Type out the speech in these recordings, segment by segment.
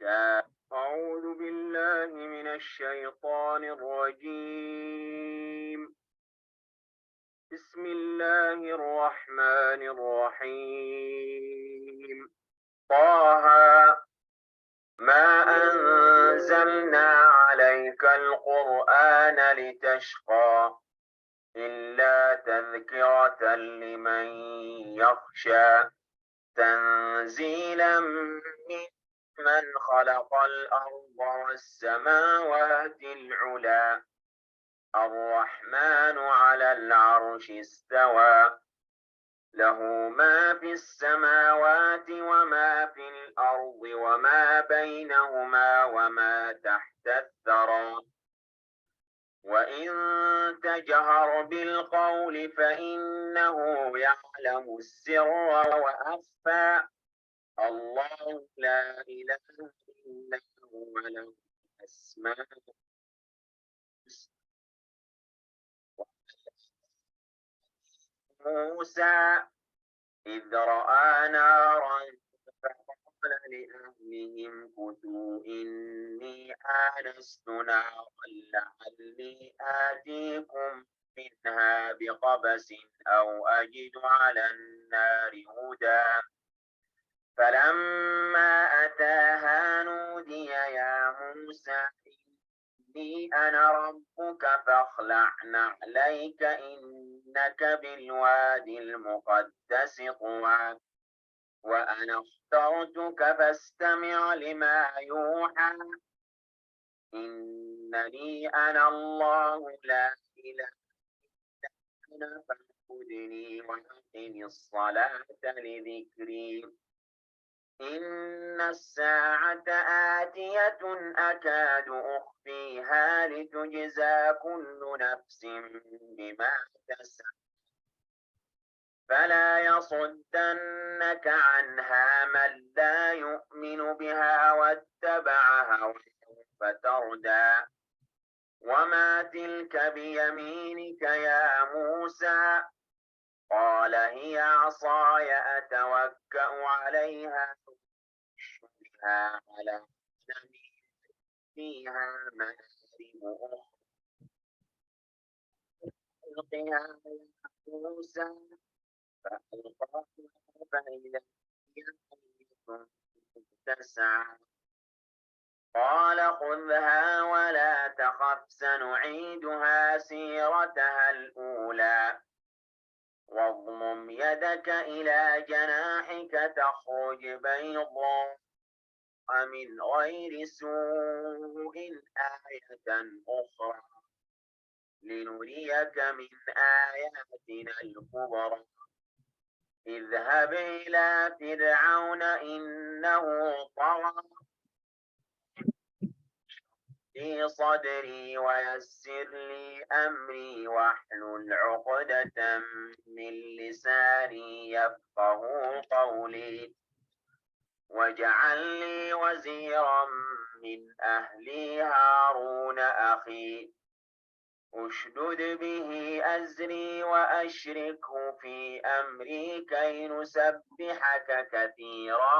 أعوذ بالله من الشيطان الرجيم. بسم الله الرحمن الرحيم. طه ما أنزلنا عليك القرآن لتشقى إلا تذكرة لمن يخشى تنزيلا ممن خلق الأرض والسماوات العلى الرحمن على العرش استوى له ما في السماوات وما في الأرض وما بينهما وما تحت الثرى وإن تجهر بالقول فإنه يعلم السر وأخفى الله لا إله إلا هو له الأسماء موسى إذ رأى نارا فقال لأهلهم كثوا إني آنست نارا لعلي آتيكم منها بقبس أو أجد على النار هدى فلما أتاها نودي يا موسى إني أنا ربك فاخلع نعليك إنك بالوادي المقدس طوى وأنا اخترتك فاستمع لما يوحى إنني أنا الله لا إله إلا أنا فاعبدني وأقم الصلاة لذكري إن الساعة آتية أكاد أخفيها لتجزى كل نفس بما تسعى فلا يصدنك عنها من لا يؤمن بها واتبع هواه فتردى وما تلك بيمينك يا موسى قال هي عصاي أتوكأ عليها بها على غنمي فيها مآرب أخرى يا موسى فألقاها فإذا هي حية تسعى قال خذها ولا تخف سنعيدها سيرتها الأولى واضمم يدك إلى جناحك تخرج بيضاء من غير سوء آية أخرى لنريك من آياتنا الكبرى اذهب إلى فرعون إنه طغى في صدري ويسر لي أمري واحلل عقدة من لساني يفقه قولي واجعل لي وزيرا من أهلي هارون أخي اشدد به أزري وأشركه في أمري كي نسبحك كثيرا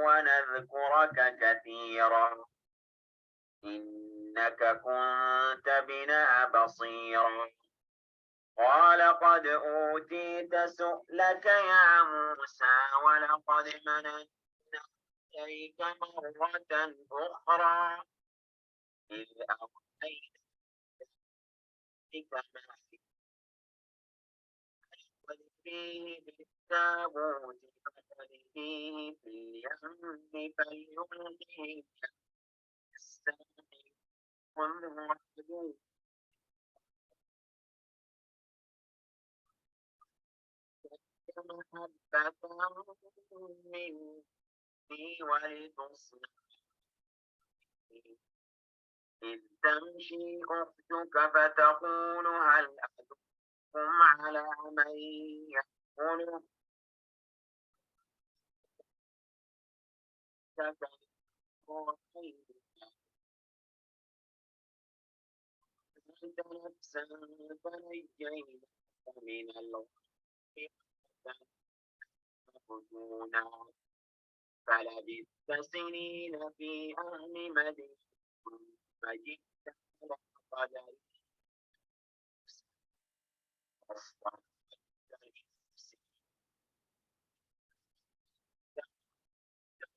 ونذكرك كثيرا إنك كنت بنا بصيرا قال قد أوتيت سؤلك يا موسى ولقد مننا عليك مرة أخرى إذ أوحينا إليك ما فيه بالتابوت فيه في اليم فليلقه السامي والرحيم محبة مني ولتصنع إذ تمشي أختك فتقول هل أدلكم على من يأكل نفسا فنجينا من الغم فلبثت سنين في أهل مدينة ثم جئت على قدر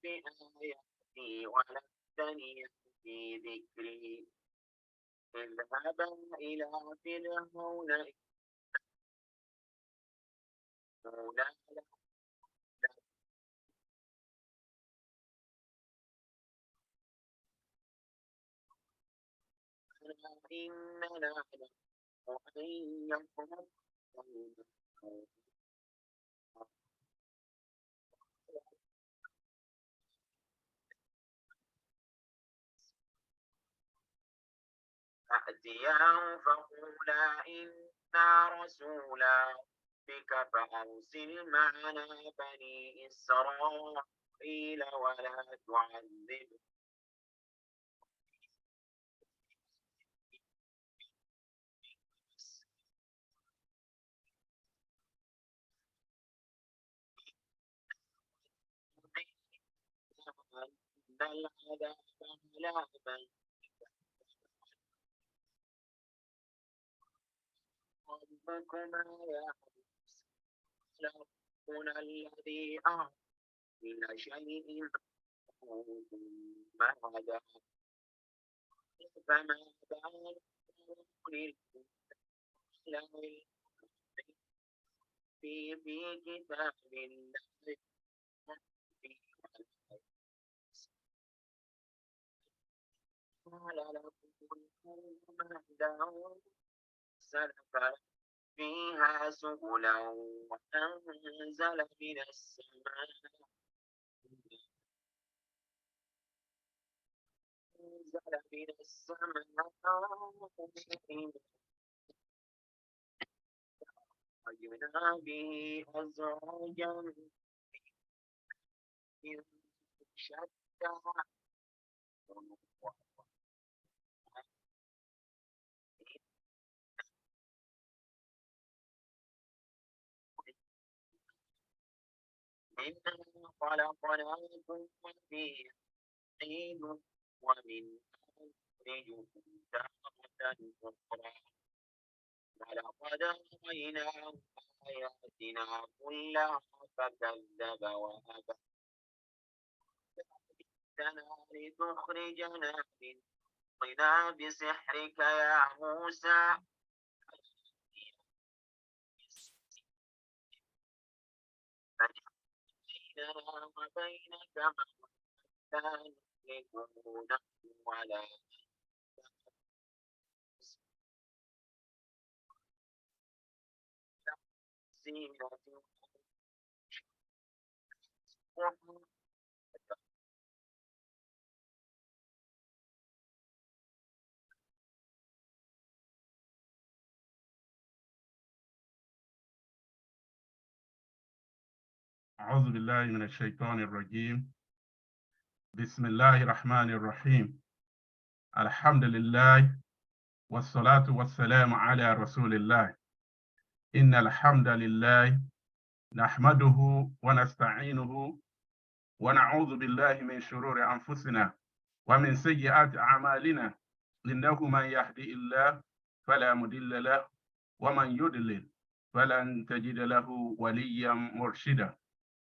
بآياتي ولستني في ذكري اذهبا إلى فرعون إنه لا إننا نعلم أن يكون فأتياه فقولا إنا رسولا ربك فأرسل معنا بني إسرائيل ولا تعذب أن العذاب على من ربكما يا ربنا الذي أعطى كل شيء ثم هدى فما بال للمسلمين في كتاب الله قال لكم مهدا سلك فيها سبلا وأنزل من السماء وجنا به أزواجا من شتى منها خلقناكم وفيها نعيدكم ومنها نخرجكم تارة أخرى ولقد أريناه آياتنا كلها فكذب وأبى لتخرجنا من أرضنا بسحرك يا موسى فجعلنا وبينك مودة يكون ولا سيرة أعوذ بالله من الشيطان الرجيم. بسم الله الرحمن الرحيم. الحمد لله والصلاة والسلام على رسول الله. إن الحمد لله نحمده ونستعينه ونعوذ بالله من شرور أنفسنا ومن سيئات أعمالنا. إنه من يهدي الله فلا مضل له ومن يضلل فلن تجد له وليا مرشدا.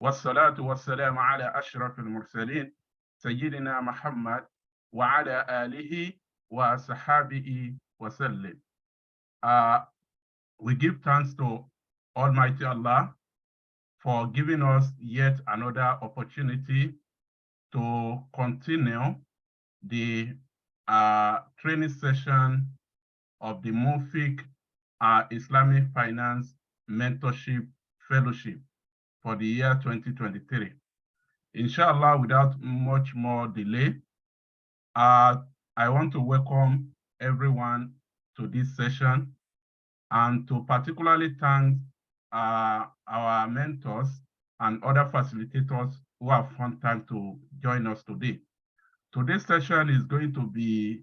والصلاة والسلام على أشرف المرسلين سيدنا محمد وعلى آله وصحابه وسلم. We give thanks to Almighty Allah for giving us yet another opportunity to continue the training session of the MUNFIQ Islamic Finance Mentorship Fellowship for the year 2023. Inshallah, without much more delay, I want to welcome everyone to this session and to particularly thank our mentors and other facilitators who have found time to join us today. Today's session is going to be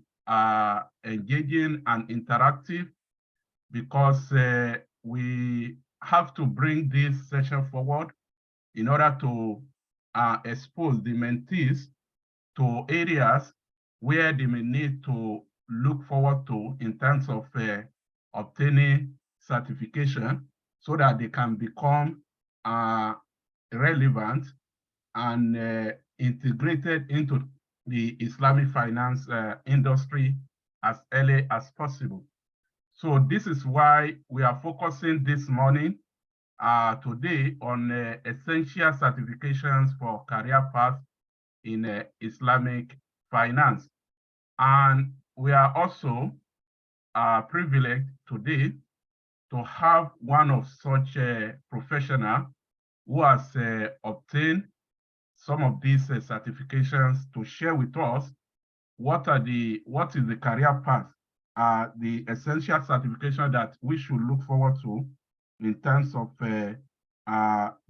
engaging and interactive because we have to bring this session forward in order to expose the mentees to areas where they may need to look forward to in terms of obtaining certification so that they can become relevant and integrated into the Islamic finance industry as early as possible. So this is why we are focusing this morning today on essential certifications for career paths in Islamic finance. And we are also privileged today to have one of such professional who has obtained some of these certifications to share with us what is the career path, the essential certification that we should look forward to in terms of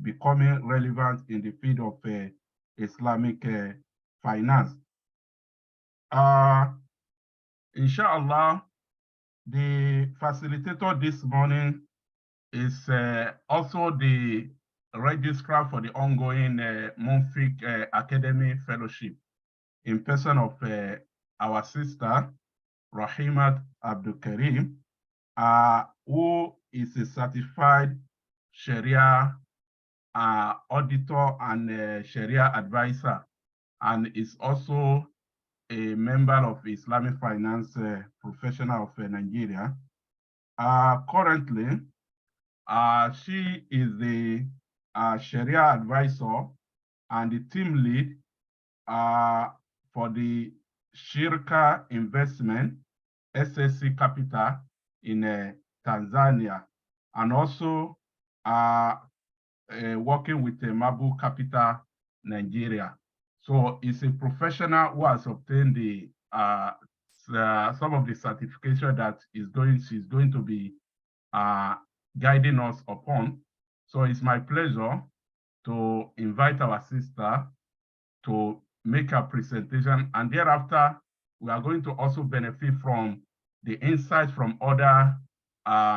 becoming relevant in the field of Islamic finance. Inshallah, the facilitator this morning is also the registrar for the ongoing MUNFIQ Academy Fellowship in person of our sister, Rahimat Abdul Karim, who is a certified Sharia auditor and Sharia advisor, and is also a member of Islamic Finance Professional of Nigeria. Currently, she is the Sharia advisor and the team lead for the Shirka Investment SSC Capital in Tanzania, and also working with Mabu Capital, Nigeria. So it's a professional who has obtained the some of the certification that she's going to be guiding us upon. So it's my pleasure to invite our sister to make a presentation, and thereafter we are going to also benefit from the insights from other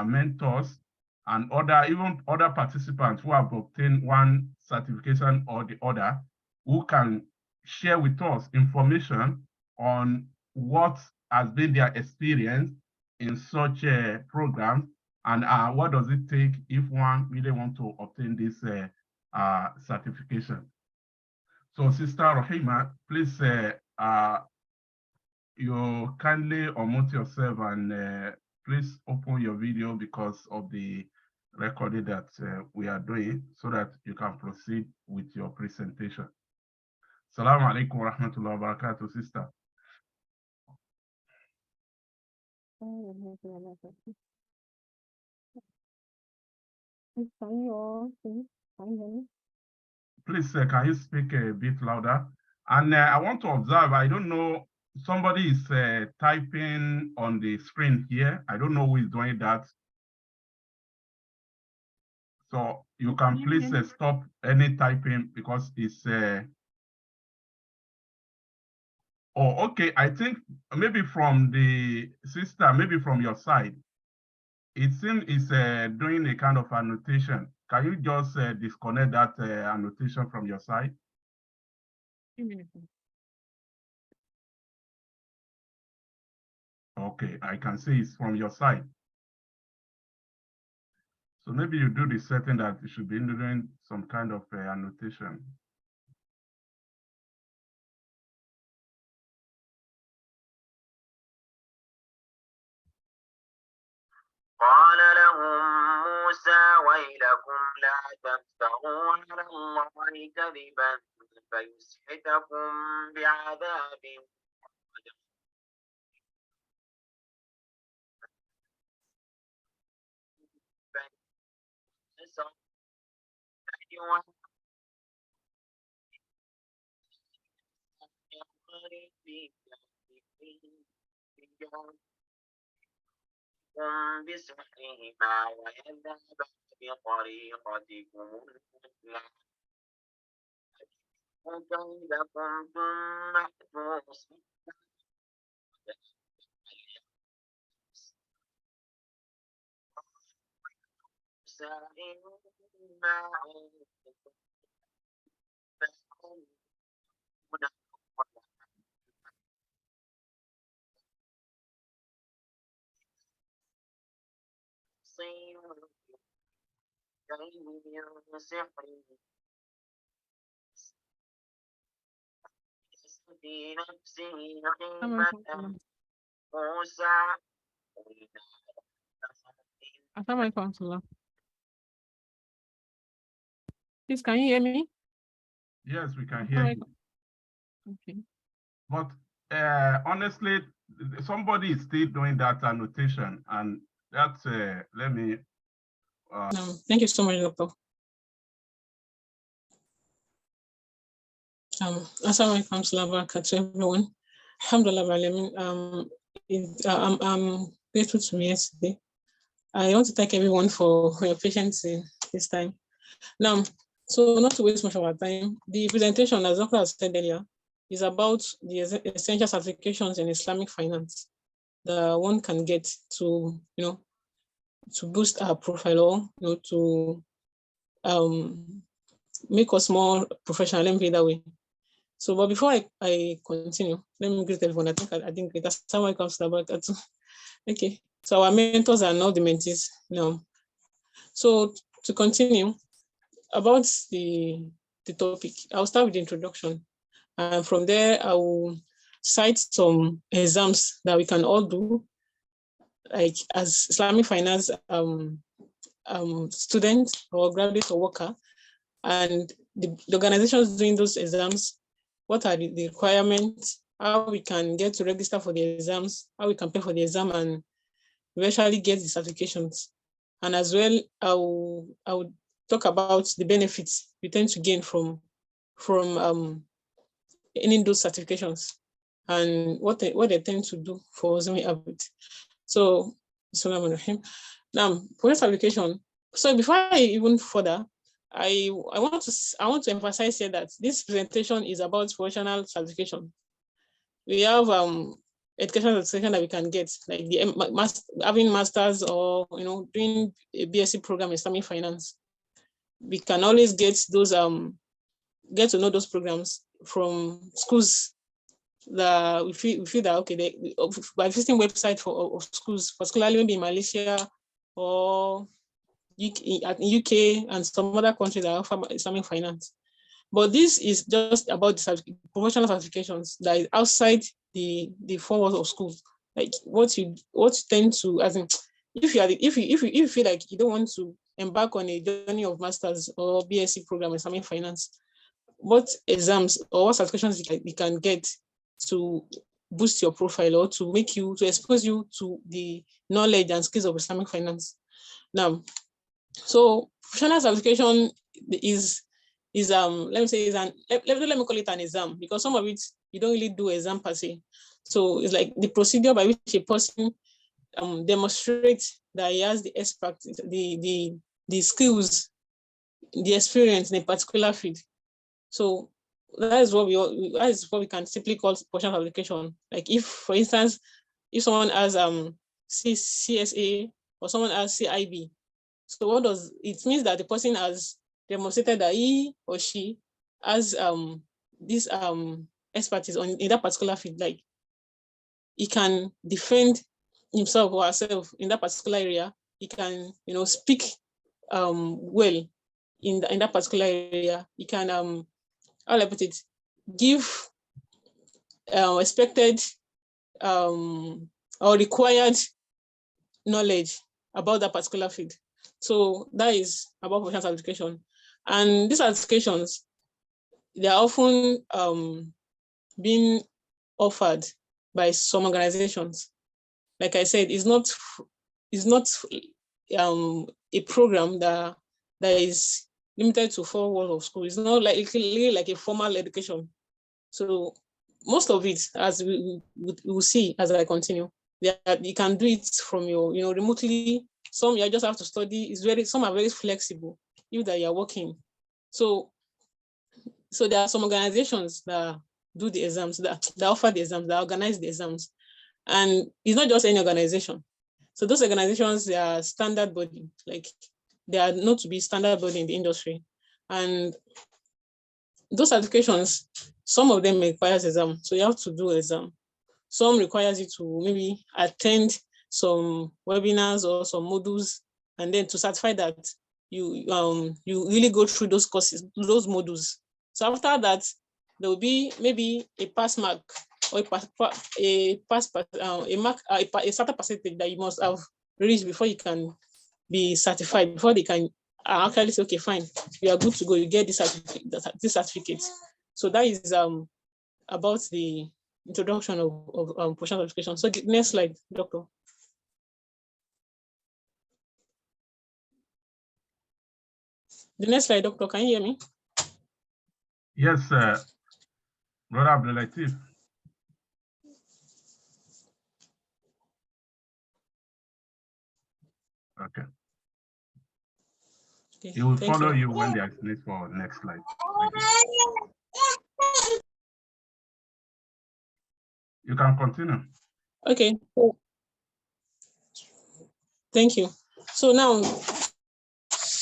mentors and even other participants who have obtained one certification or the other, who can share with us information on what has been their experience in such a program, and what does it take if one really want to obtain this certification. So, Sister Rahima, please, you kindly unmute yourself and please open your video because of the recording that we are doing, so that you can proceed with your presentation. Assalamu alaikum wa rahmatullahi wa barakatuh, sister. Please, can you speak a bit louder? And I want to observe, I don't know, somebody is typing on the screen here. I don't know who is doing that. So you can please stop any typing because it's... Oh, okay. I think maybe from the sister, maybe from your side, it seems it's doing a kind of annotation. Can you just disconnect that annotation from your side? Okay, I can see it's from your side. So maybe you do the setting that you should be doing some kind of annotation. قال لهم موسى ويلكم لا تفتروا على الله كذبا فيسحتكم بعذاب بسحرهما ويذهب بطريقتكم المثلى كيدكم ثم أتوا إما من سحره في نفسه خيفة موسى Please, can you hear me? Yes, we can hear you. Okay. But honestly, somebody is still doing that annotation, and that's let me. Thank you so much, Doctor. Assalamu alaikum to everyone. Alhamdulillah, I'm grateful to be here today. I want to thank everyone for your patience in this time. Now, so not to waste much of our time, the presentation, as Dr. has said earlier, is about the essential certifications in Islamic finance that one can get to, to boost our profile or, to make us more professional. Let me put it that way. So, but before I continue, let me greet everyone. I think that's someone comes about that too. Okay. So our mentors are now the mentees now. So to continue about the topic, I'll start with the introduction. And from there, I will cite some exams that we can all do, like as Islamic finance student or graduate or worker, and the organizations doing those exams, what are the requirements, how we can get to register for the exams, how we can pay for the exam and eventually get the certifications. And as well, I will talk about the benefits we tend to gain from earning those certifications and what they tend to do for us when we have it. So, now, for certification. So before I even further, I want to emphasize here that this presentation is about professional certification. We have educational certification that we can get, like having masters or doing a BSc program in Islamic finance. We can always get those get to know those programs from schools that we feel that okay, by visiting website of schools, particularly maybe in Malaysia or UK and some other countries that offer Islamic finance. But this is just about the professional certifications that is outside the four walls of schools. Like what you tend to, as in, if you feel like you don't want to embark on a journey of masters or BSc program in Islamic finance, what exams or what certifications you can get to boost your profile or to expose you to the knowledge and skills of Islamic finance. Now, so professional certification is let me say let me call it an exam, because some of it you don't really do exam per se. So it's like the procedure by which a person demonstrates that he has the expertise, the skills, the experience in a particular field. So that is what we can simply call professional certification. Like if, for instance, if someone has CSA or someone has CIB, so what does it means? That the person has demonstrated that he or she has this expertise in that particular field. Like he can defend himself or herself in that particular area. He can speak well in that particular area. He can how do I put it, give expected or required knowledge about that particular field. So that is about professional certification. And these certifications, they are often being offered by some organizations. Like I said, it's not a program that is limited to 4 walls of school. It's not really like a formal education. So most of it, as we will see as I continue, you can do it from your remotely. Some you just have to study. Some are very flexible, even that you're working. So there are some organizations that do the exams, that offer the exams, that organize the exams. And it's not just any organization. So those organizations, they are standard body, like they are known to be standard body in the industry. And those certifications, some of them requires exam. So you have to do exam. Some requires you to maybe attend some webinars or some modules, and then to certify that you really go through those courses, those modules. So after that, there will be maybe a pass mark or a certain percentage that you must have reached before you can be certified, before they can actually say, okay, fine, you are good to go, you get this certificate. So that is about the introduction of professional education. So the next slide, Doctor. The next slide, Doctor, can you hear me? Yes, Brother Abdulatif. Okay. He will follow you when there is need for next slide. You can continue. Okay. Thank you. So now,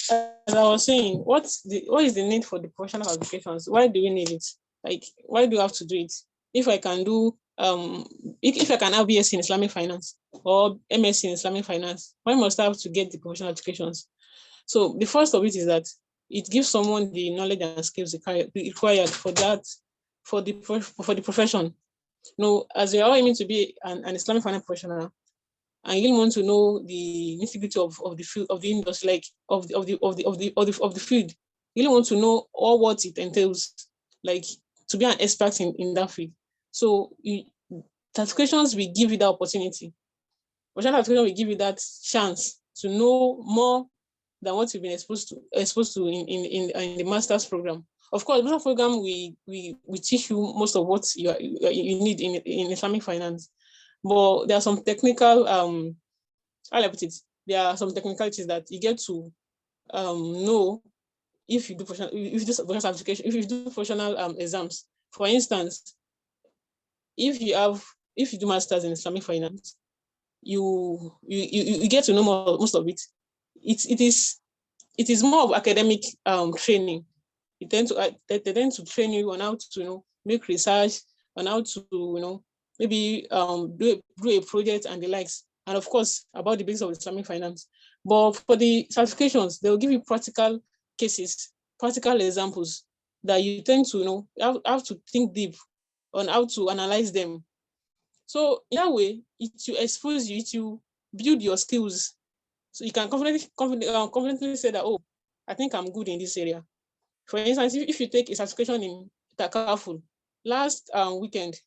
as I was saying, what is the need for the professional qualifications? Why do we need it? Like, why do you have to do it? If I can do, if I can have BSc in Islamic finance or MSc in Islamic finance, why must I have to get the professional educations? So the first of it is that it gives someone the knowledge and skills required for that, for the profession. You know, as we are all aiming to be an Islamic finance professional, and you want to know the nitty-gritty of the field, of the industry, like of the field. You really want to know all what it entails, like to be an expert in that field. So certifications will give you that opportunity. Professional certification will give you that chance to know more than what you've been exposed to in the master's program. Of course, master's program we teach you most of what you need in Islamic finance. But there are some technical, how I put it, there are some technicalities that you get to know if you do professional certification, if you do professional exams. For instance, if you do masters in Islamic finance, you get to know most of it. It is more of academic training. They tend to train you on how to make research, on how to maybe do a project and the likes, and of course about the basics of Islamic finance. But for the certifications, they will give you practical cases, practical examples that you tend to have to think deep on how to analyze them. So in that way, it will expose you, it will build your skills, so you can confidently say that, oh, I think I'm good in this area. For instance, if you take a certification in Takaful, last weekend,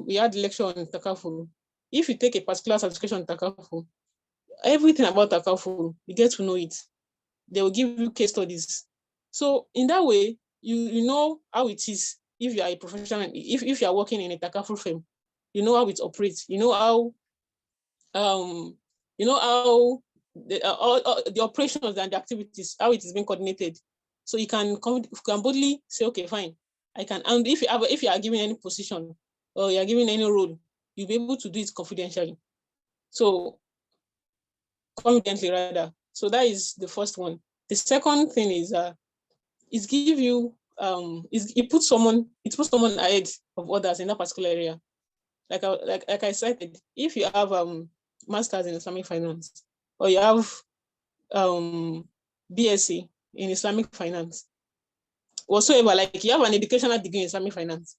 we had a lecture on Takaful. If you take a particular certification in Takaful, everything about Takaful, you get to know it. They will give you case studies. So in that way, you know how it is. If you are a professional, if you are working in a Takaful firm, you know how it operates. You know how the operations and the activities, how it is being coordinated. So you can boldly say, okay, fine, I can. And if you are given any position or you are given any role, you'll be able to do it confidentially. So confidently rather. So that is the first one. The second thing is it give you it puts someone ahead of others in that particular area. Like I cited, if you have masters in Islamic finance or you have BSc in Islamic finance, whatsoever, like you have an educational degree in Islamic finance,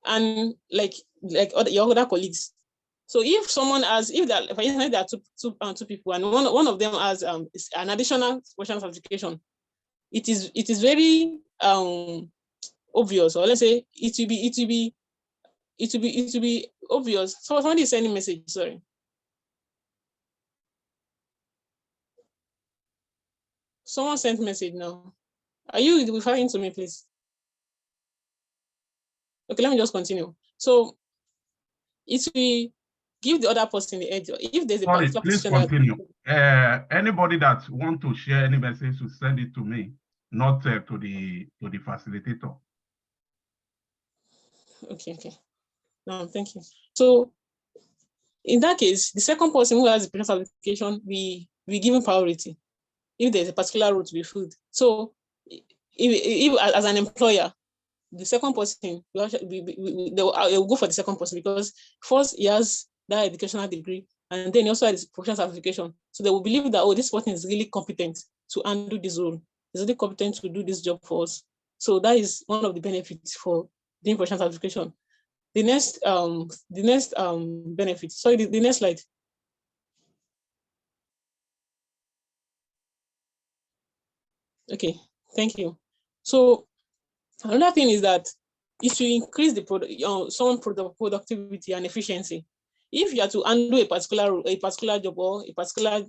and like your other colleagues. So if someone has, for instance, there are two people, and one of them has an additional professional certification, it is very obvious, or let's say it will be obvious. So somebody is sending message, sorry. Someone sent message now. Are you referring to me, please? Okay, let me just continue. So it will give the other person the edge. If there's a particular please continue. Anybody that want to share any message to send it to me, not to the facilitator. Okay. No, thank you. So in that case, the second person who has the professional certification, we give him priority if there's a particular role to be filled. So if as an employer, the second person, they will go for the second person, because first he has that educational degree, and then he also has professional certification. So they will believe that, oh, this person is really competent to handle this role. He's already competent to do this job for us. So that is one of the benefits for doing professional certification. The next benefit. Sorry, the next slide. Okay, thank you. So another thing is that it should increase the productivity and efficiency. If you are to handle a particular job or a particular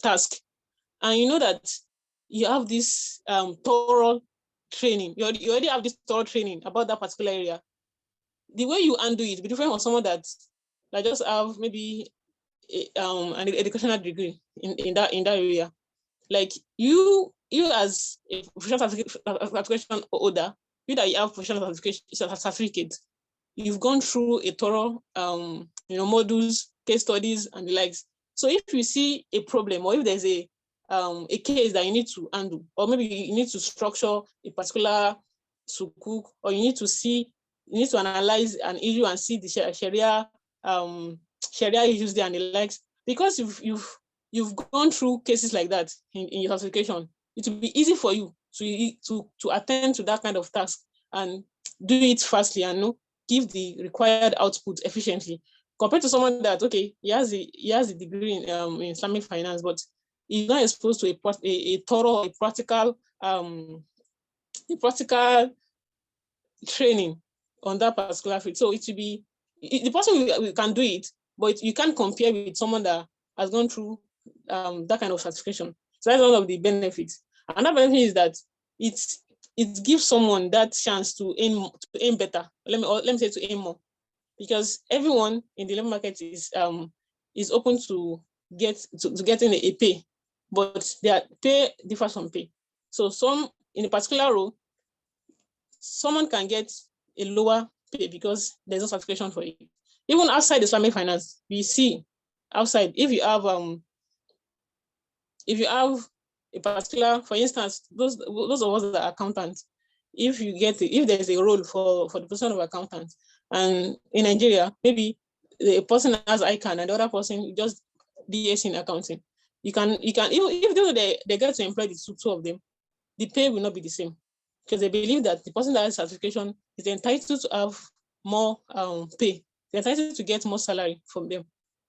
task, and you know that you have this thorough training, you already have this thorough training about that particular area, the way you handle it will be different from someone that just have maybe an educational degree in that area. Like you as a professional certification holder, you that you have professional certificate, you've gone through a thorough modules, case studies, and the likes. So if you see a problem, or if there's a case that you need to handle, or maybe you need to structure a particular sukuk, or you need to analyze an issue and see the Sharia issues there and the likes, because you've gone through cases like that in your certification, it will be easy for you to attend to that kind of task and do it fastly and give the required output efficiently, compared to someone that, okay, he has a degree in Islamic finance, but he's not exposed to a thorough, practical training on that particular field. So it should be the person can do it, but you can't compare with someone that has gone through that kind of certification. So that's one of the benefits. Another benefit is that it gives someone that chance to aim better. Let me say to aim more, because everyone in the labor market is open to getting a pay, but their pay differs from pay. So some in a particular role, someone can get a lower pay because there's no certification for it. Even outside Islamic finance, we see outside, if you have a particular, for instance, those of us that are accountants, if there's a role for the position of accountant, and in Nigeria, maybe the person has ICANN and the other person just BS in accounting, you can even if they get to employ the two of them, the pay will not be the same, because they believe that the person that has certification is entitled to have more pay. They're entitled to get more salary from them.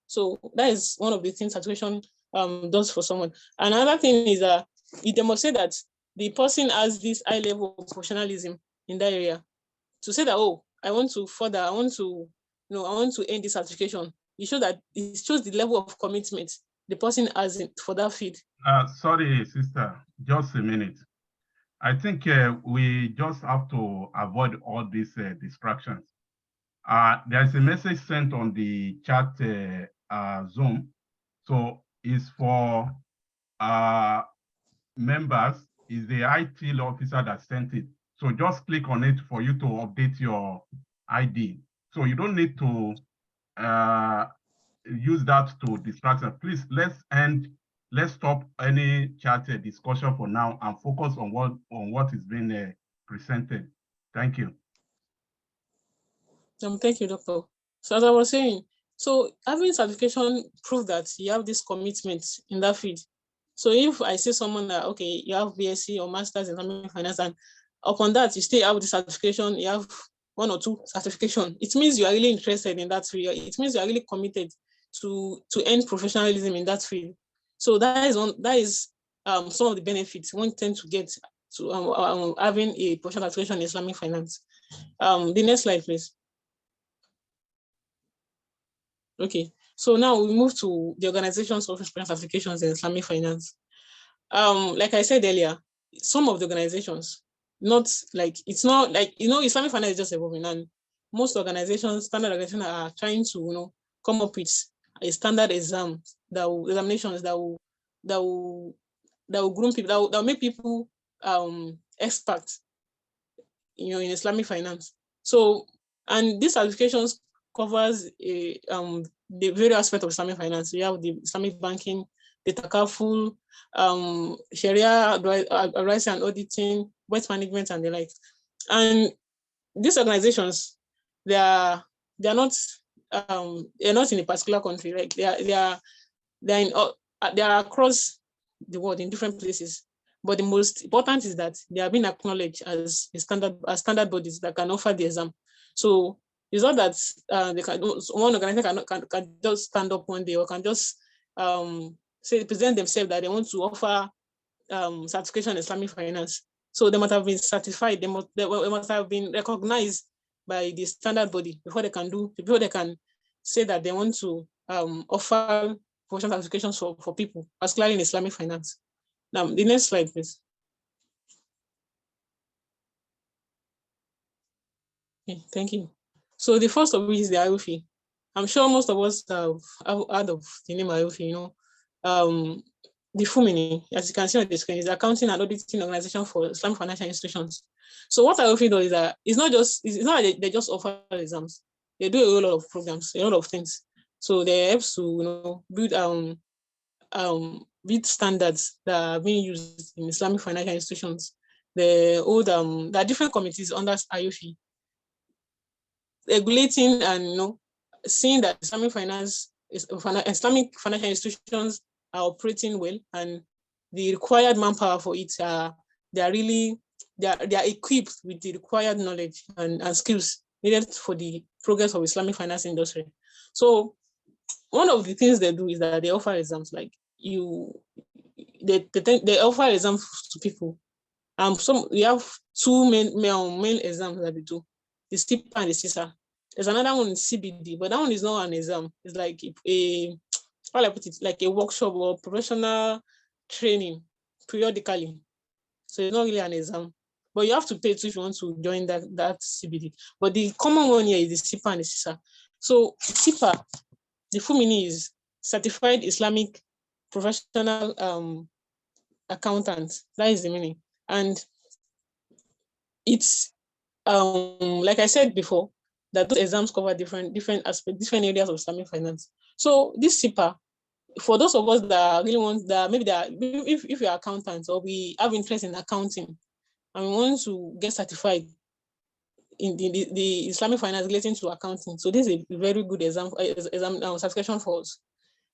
So that is one of the things certification does for someone. Another thing is that it demonstrates that the person has this high level of professionalism in that area. To say that, oh, I want to earn this certification, it shows the level of commitment the person has for that field. Sorry, sister, just a minute. I think we just have to avoid all these distractions. There's a message sent on the chat Zoom. So it's for members, is the IT officer that sent it. So just click on it for you to update your ID. So you don't need to use that to distract us. Please, let's stop any chat discussion for now and focus on what is being presented. Thank you. Thank you, Doctor. So as I was saying, so having certification proves that you have this commitment in that field. So if I see someone that, okay, you have BSc or Masters in Islamic finance, and upon that you still have the certification, you have 1 or 2 certification, it means you are really interested in that field. It means you are really committed to earn professionalism in that field. So that is some of the benefits one tend to get to having a professional certification in Islamic finance. The next slide, please. Okay, so now we move to the organizations of certifications in Islamic finance. Like I said earlier, some of the organizations, it's not like, Islamic finance is just evolving, and most organizations, standard organizations, are trying to, come up with a standard examinations that will groom people, that will make people experts, in Islamic finance. So, and these certifications covers the various aspects of Islamic finance. You have the Islamic banking, the takaful, Sharia advice and auditing, wealth management, and the like. And these organizations, they are not in a particular country. Like they are across the world in different places. But the most important is that they are being acknowledged as standard bodies that can offer the exam. So it's not that they can, one organization can just stand up one day or can just present themselves that they want to offer certification in Islamic finance. So they must have been certified, they must have been recognized by the standard body before they can say that they want to offer professional certifications for people, particularly in Islamic finance. Now, the next slide, please. Okay, thank you. So the first of which is the IOFI. I'm sure most of us have heard of the name IOFI, the full meaning, as you can see on the screen, is the Accounting and Auditing Organization for Islamic Financial Institutions. So what IOFI does is that it's not like they just offer exams. They do a lot of programs, a lot of things. So they help to build standards that are being used in Islamic financial institutions. There are different committees under IOFI regulating and seeing that Islamic financial institutions are operating well, and the required manpower for it they are equipped with the required knowledge and skills needed for the progress of Islamic finance industry. So one of the things they do is that they offer exams, like they offer exams to people. We have two main exams that they do, the SIPA and the CISA. There's another one, CBD, but that one is not an exam. It's like like a workshop or professional training periodically. So it's not really an exam, but you have to pay too if you want to join that CBD. But the common one here is the SIPA and the CISA. So SIPA, the full meaning is Certified Islamic Professional Accountant. That is the meaning. And it's like I said before, that those exams cover different aspects, different areas of Islamic finance. So this SIPA, for those of us that really want that, maybe that if you're accountants or we have interest in accounting and we want to get certified in the Islamic finance relating to accounting, so this is a very good exam certification for us,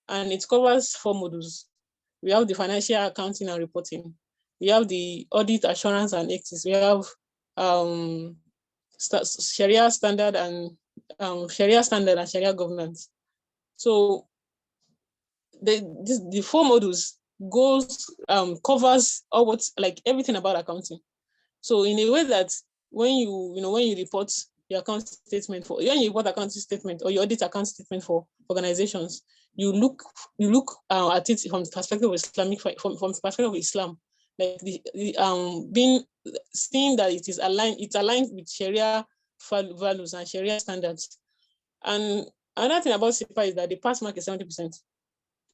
and it covers 4 modules. We have the financial accounting and reporting. We have the audit assurance and ethics. We have Sharia standard and Sharia governance. So the 4 modules covers all everything about accounting. So in a way that when you report your account statement when you report accounting statement or your audit account statement for organizations, you look at it from the perspective of from the perspective of Islam, like seeing that it's aligned with Sharia values and Sharia standards. And another thing about SIPA is that the pass mark is 70%.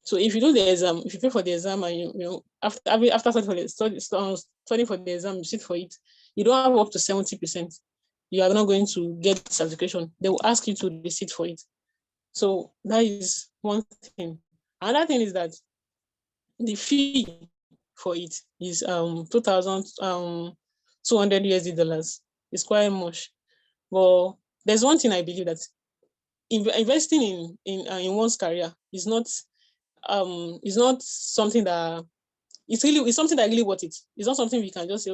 So if you do the exam, if you pay for the exam and after studying for the exam, you sit for it, you don't have up to 70%. You are not going to get the certification. They will ask you to sit for it. So that is one thing. Another thing is that the fee for it is $2,200 USD. It's quite much. But there's one thing I believe, that investing in one's career is not something that it's something that really worth it. It's not something we can just say,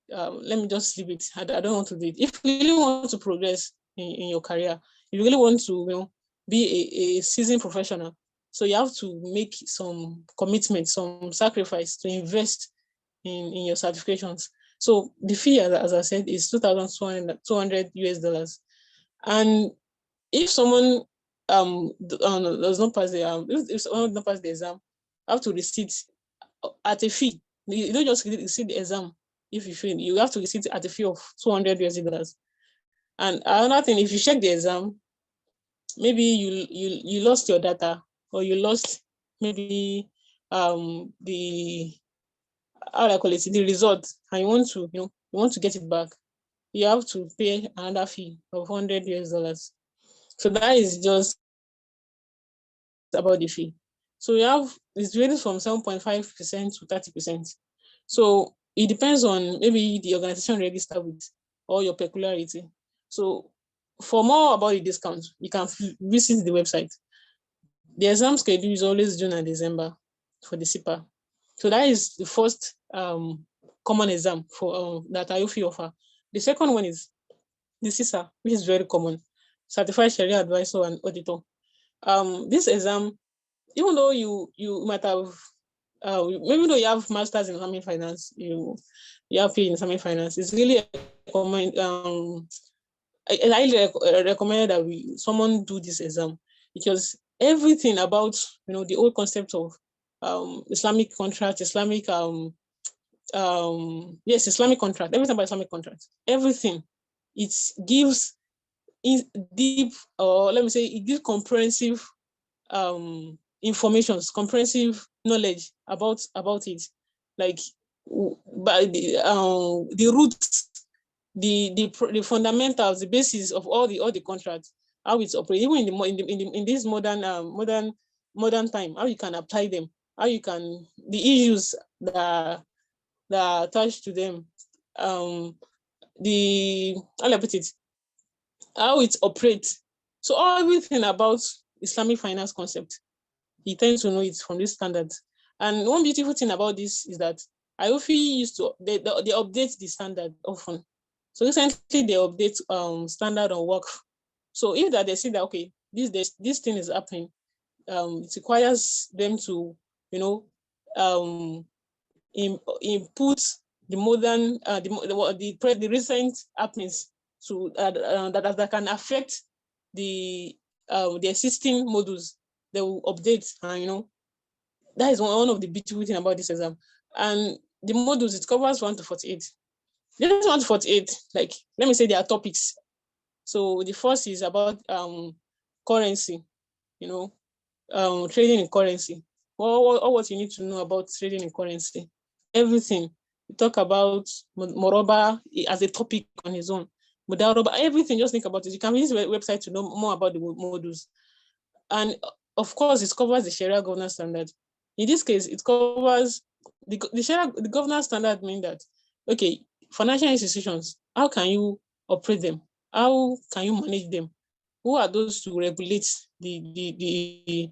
let me just leave it. I don't want to do it. If you really want to progress in your career, if you really want to be a seasoned professional, so you have to make some commitment, some sacrifice to invest in your certifications. So the fee, as I said, is $2,200 USD. And if someone does not pass if someone does not pass the exam, have to receipt at a fee. You don't just receipt the exam. If you fail, you have to receipt at a fee of $200 USD. And another thing, if you check the exam, maybe you lost your data, or you lost maybe the result, and you want to get it back, you have to pay another fee of $100 USD. So that is just about the fee. So it's really from 7.5% to 30%. So it depends on maybe the organization registered with or your peculiarity. So for more about the discount, you can visit the website. The exam schedule is always June and December for the SIPA. So that is the first common exam for that IOFI offer. The second one is the CISA, which is very common, Certified Sharia Advisor and Auditor. This exam, even though you might have, maybe though you have masters in Islamic finance, you have PhD in Islamic finance, it's really common. I highly recommend that someone do this exam, because everything about the old concept of Islamic contract, Islamic Islamic contract, everything about Islamic contract, everything, it gives deep, or let me say, it gives comprehensive information, comprehensive knowledge about it, like by the roots, the fundamentals, the basis of all the contracts, how it's operating, even in this modern time, how you can apply them, how you can, the issues that are attached to them, how I put it, how it operates. So everything about Islamic finance concept, he tends to know it from this standard. And one beautiful thing about this is that IOFI used to, they update the standard often. So recently they update standard on work. So if that they see that, okay, this thing is happening, it requires them to, input the modern, the recent happenings to that can affect the existing modules. They will update, and that is one of the beautiful things about this exam. And the modules, it covers 1 to 48. This 1 to 48, like, let me say there are topics. So the first is about currency, trading in currency. What you need to know about trading in currency. Everything. We talk about Moroba as a topic on his own. Mudaroba, everything, just think about it. You can visit the website to know more about the modules. And of course, it covers the Sharia governance standard. In this case, it covers the governance standard, means that, okay, financial institutions, how can you operate them? How can you manage them? Who are those to regulate the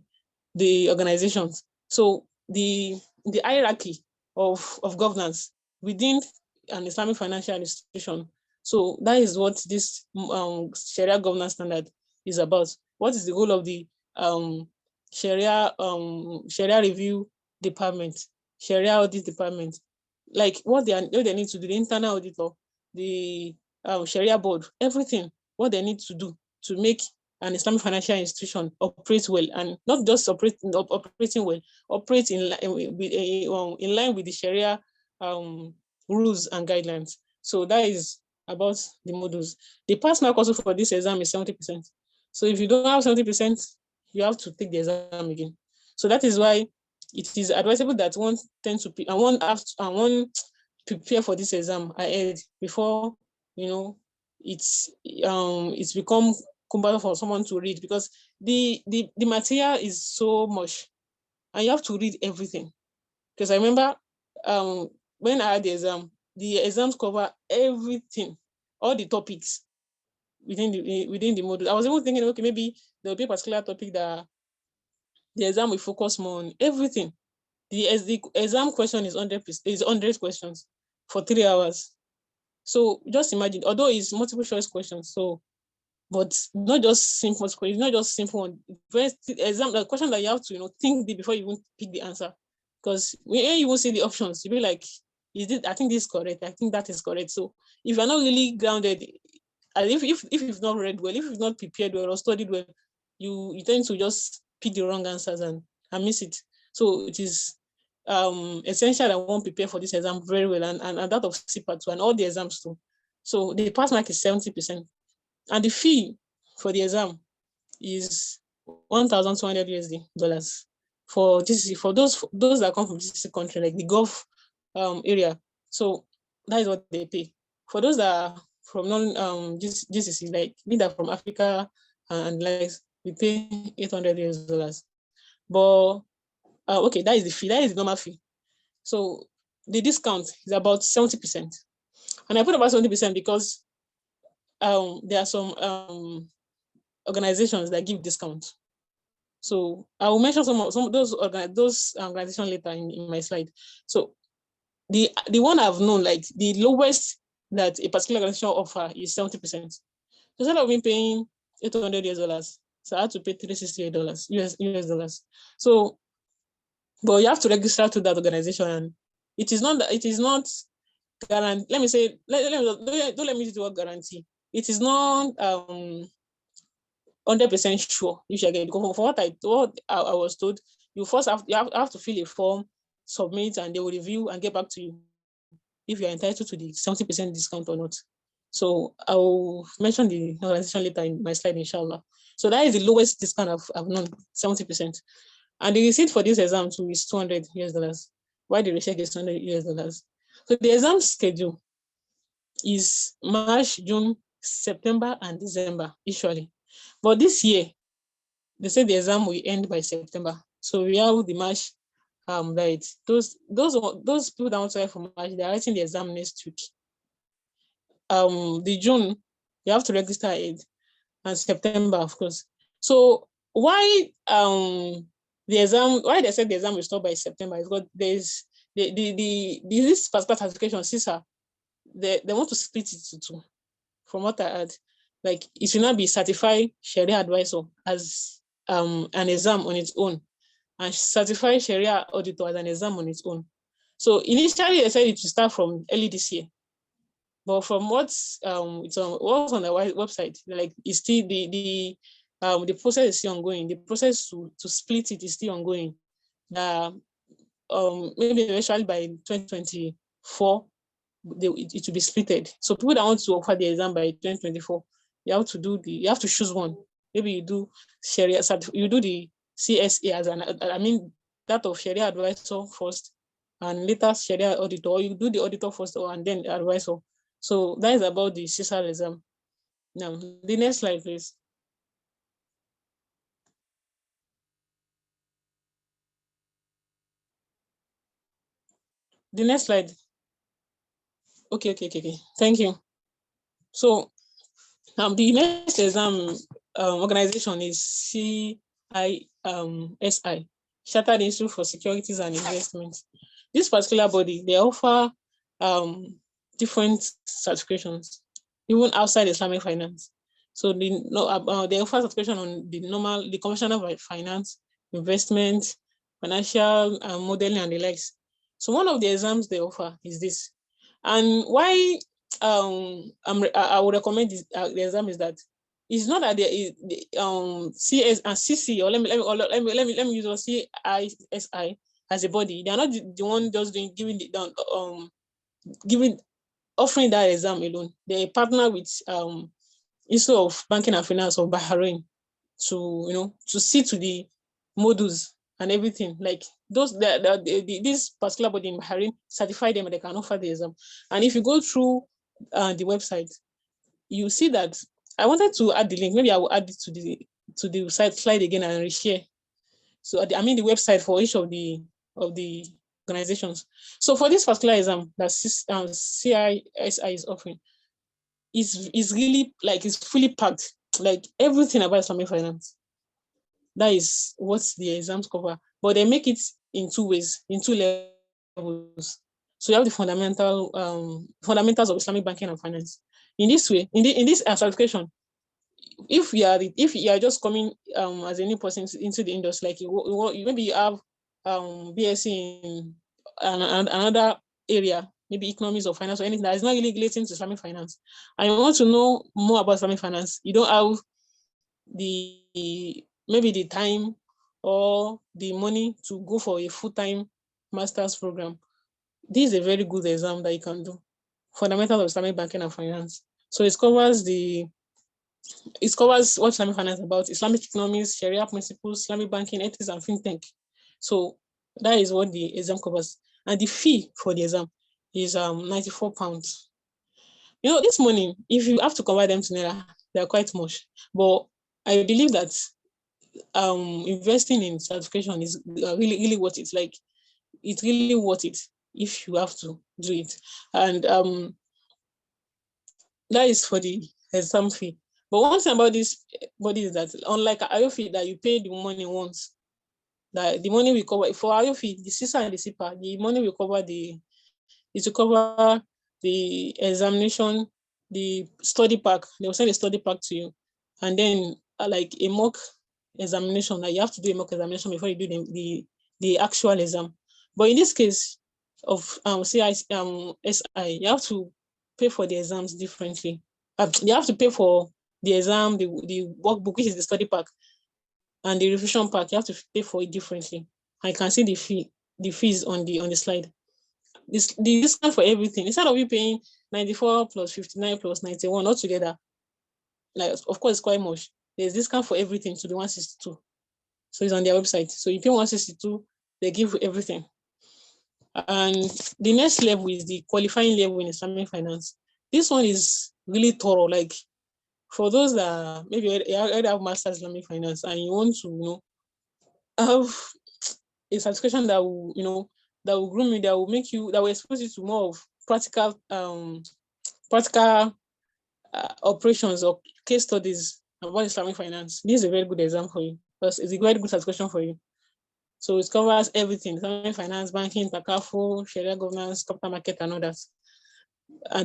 organizations? So the hierarchy of governance within an Islamic financial institution. So that is what this Sharia governance standard is about. What is the goal of the Sharia review department, Sharia audit department? Like what they need to do, the internal auditor, the Sharia board, everything, what they need to do to make an Islamic financial institution operate well, and not just operating well, operate in line with the Sharia rules and guidelines. So that is about the modules. The pass mark also for this exam is 70%. So if you don't have 70%, you have to take the exam again. So that is why it is advisable that one tends to and one prepare for this exam ahead before it's become cumbersome for someone to read, because the material is so much and you have to read everything. Because I remember when I had the exams cover everything, all the topics within the module. I was even thinking, okay, maybe there will be a particular topic that the exam will focus more on. Everything. The exam question is 100 questions for 3 hours. So just imagine, although it's multiple choice questions, but not just simple questions, not just simple one. Exam, the question that you have to think before you even pick the answer. Because when you will see the options, you'll be like, I think this is correct, I think that is correct. So if you're not really grounded, if you've not read well, if you've not prepared well or studied well, you tend to just pick the wrong answers and miss it. So it is essential that one prepare for this exam very well, and that of CPAT too, and all the exams too. So the pass mark is 70%. And the fee for the exam is $1,200 for GCC, for those that come from GCC country, like the Gulf area. So that is what they pay. For those that are from GCC, like me that from Africa and like, we pay $800. But okay, that is the fee. That is the normal fee. So the discount is about 70%. And I put about 70% because there are some organizations that give discounts. So I will mention some of those organizations later in my slide. So the one I've known, like the lowest that a particular organization offer is 70%. So instead of me paying $800, so I had to pay $368 US dollars. So, but you have to register to that organization, and it is not guarantee. Let me say, don't let me use the word guarantee. It is not 100% sure if you get, because for what I was told, you first have to fill a form, submit, and they will review and get back to you if you are entitled to the 70% discount or not. So I will mention the organization later in my slide, inshallah. So that is the lowest discount I've known, 70%. And the receipt for this exam too is $200 US. Why the recheck is $200 US? So the exam schedule is March, June, September, and December, usually. But this year, they said the exam will end by September. So we have the March, right? Those people that want to write for March, they're writing the exam next week. The June, you have to register it, and September, of course. So why they said the exam will stop by September is because there's this particular certification, CISA, they want to split it to two. From what I heard, like it should not be certified Sharia advisor as an exam on its own, and certified Sharia auditor as an exam on its own. So initially they said it should start from early this year, but from what's on the website, like it's still the process is still ongoing. The process to split it is still ongoing. Maybe eventually by 2024, it will be splitted. So people that want to offer the exam by 2024, you have to choose one. Maybe you do Sharia, you do the CSA as that of Sharia advisor first, and later Sharia auditor, or you do the auditor first and then the advisor. So that is about the CISA exam. Now, the next slide, please. The next slide. Okay. Thank you. So the next exam organization is CISI, Chartered Institute for Securities and Investments. This particular body, they offer different certifications, even outside Islamic finance. So they offer certification on the conventional finance, investment, financial modeling, and the likes. So one of the exams they offer is this. And why I would recommend the exam is that it's not that there is CS and CC, or let me use CISI as a body. They are not the one just offering that exam alone. They partner with Institute of Banking and Finance of Bahrain to see to the modules and everything. Like this particular body in Bahrain certify them and they can offer the exam. And if you go through the website, you see that I wanted to add the link. Maybe I will add it to the slide again and reshare. So the website for each of the organizations. So for this particular exam that CISI is offering, is really like it's fully packed, like everything about Islamic finance. That is what the exams cover, but they make it in two ways, in two levels. So you have the fundamentals of Islamic banking and finance. In this way, in this certification, if you are just coming as a new person into the industry, like maybe you have BSc in another area, maybe economics or finance or anything that is not really relating to Islamic finance, and you want to know more about Islamic finance, you don't have maybe the time or the money to go for a full-time master's program, this is a very good exam that you can do. Fundamentals of Islamic banking and finance. So it covers what Islamic finance is about: Islamic economics, Sharia principles, Islamic banking, ethics, and fintech. So that is what the exam covers. And the fee for the exam is £94. This money, if you have to convert them to Naira, they're quite much. But I believe that investing in certification is really, really worth it. Like, it's really worth it if you have to do it. And that is for the exam fee. But one thing about this body is that unlike IOFI that you pay the money once, that the money will cover for IOFI, the CISA and the CIPA, the money will cover the examination, the study pack. They will send a study pack to you, and then like a mock examination. Like you have to do a mock examination before you do the actual exam. But in this case of SI, you have to pay for the exams differently. You have to pay for the exam, the workbook, which is the study pack, and the revision pack. You have to pay for it differently. I can see the fees on the slide. The discount for everything, instead of you paying 94 plus 59 plus 91 altogether, like of course it's quite much. There's discount for everything to the 162. So it's on their website. So you pay 162, they give you everything. And the next level is the qualifying level in Islamic finance. This one is really thorough. Like for those that maybe already have master's Islamic finance and you want to, have a certification that will, that will groom you, that will make you, that will expose you to more of practical operations or case studies about Islamic finance. This is a very good exam for you because it's a very good certification for you. So it covers everything: Islamic finance, banking, takaful, Sharia governance, capital market, and others.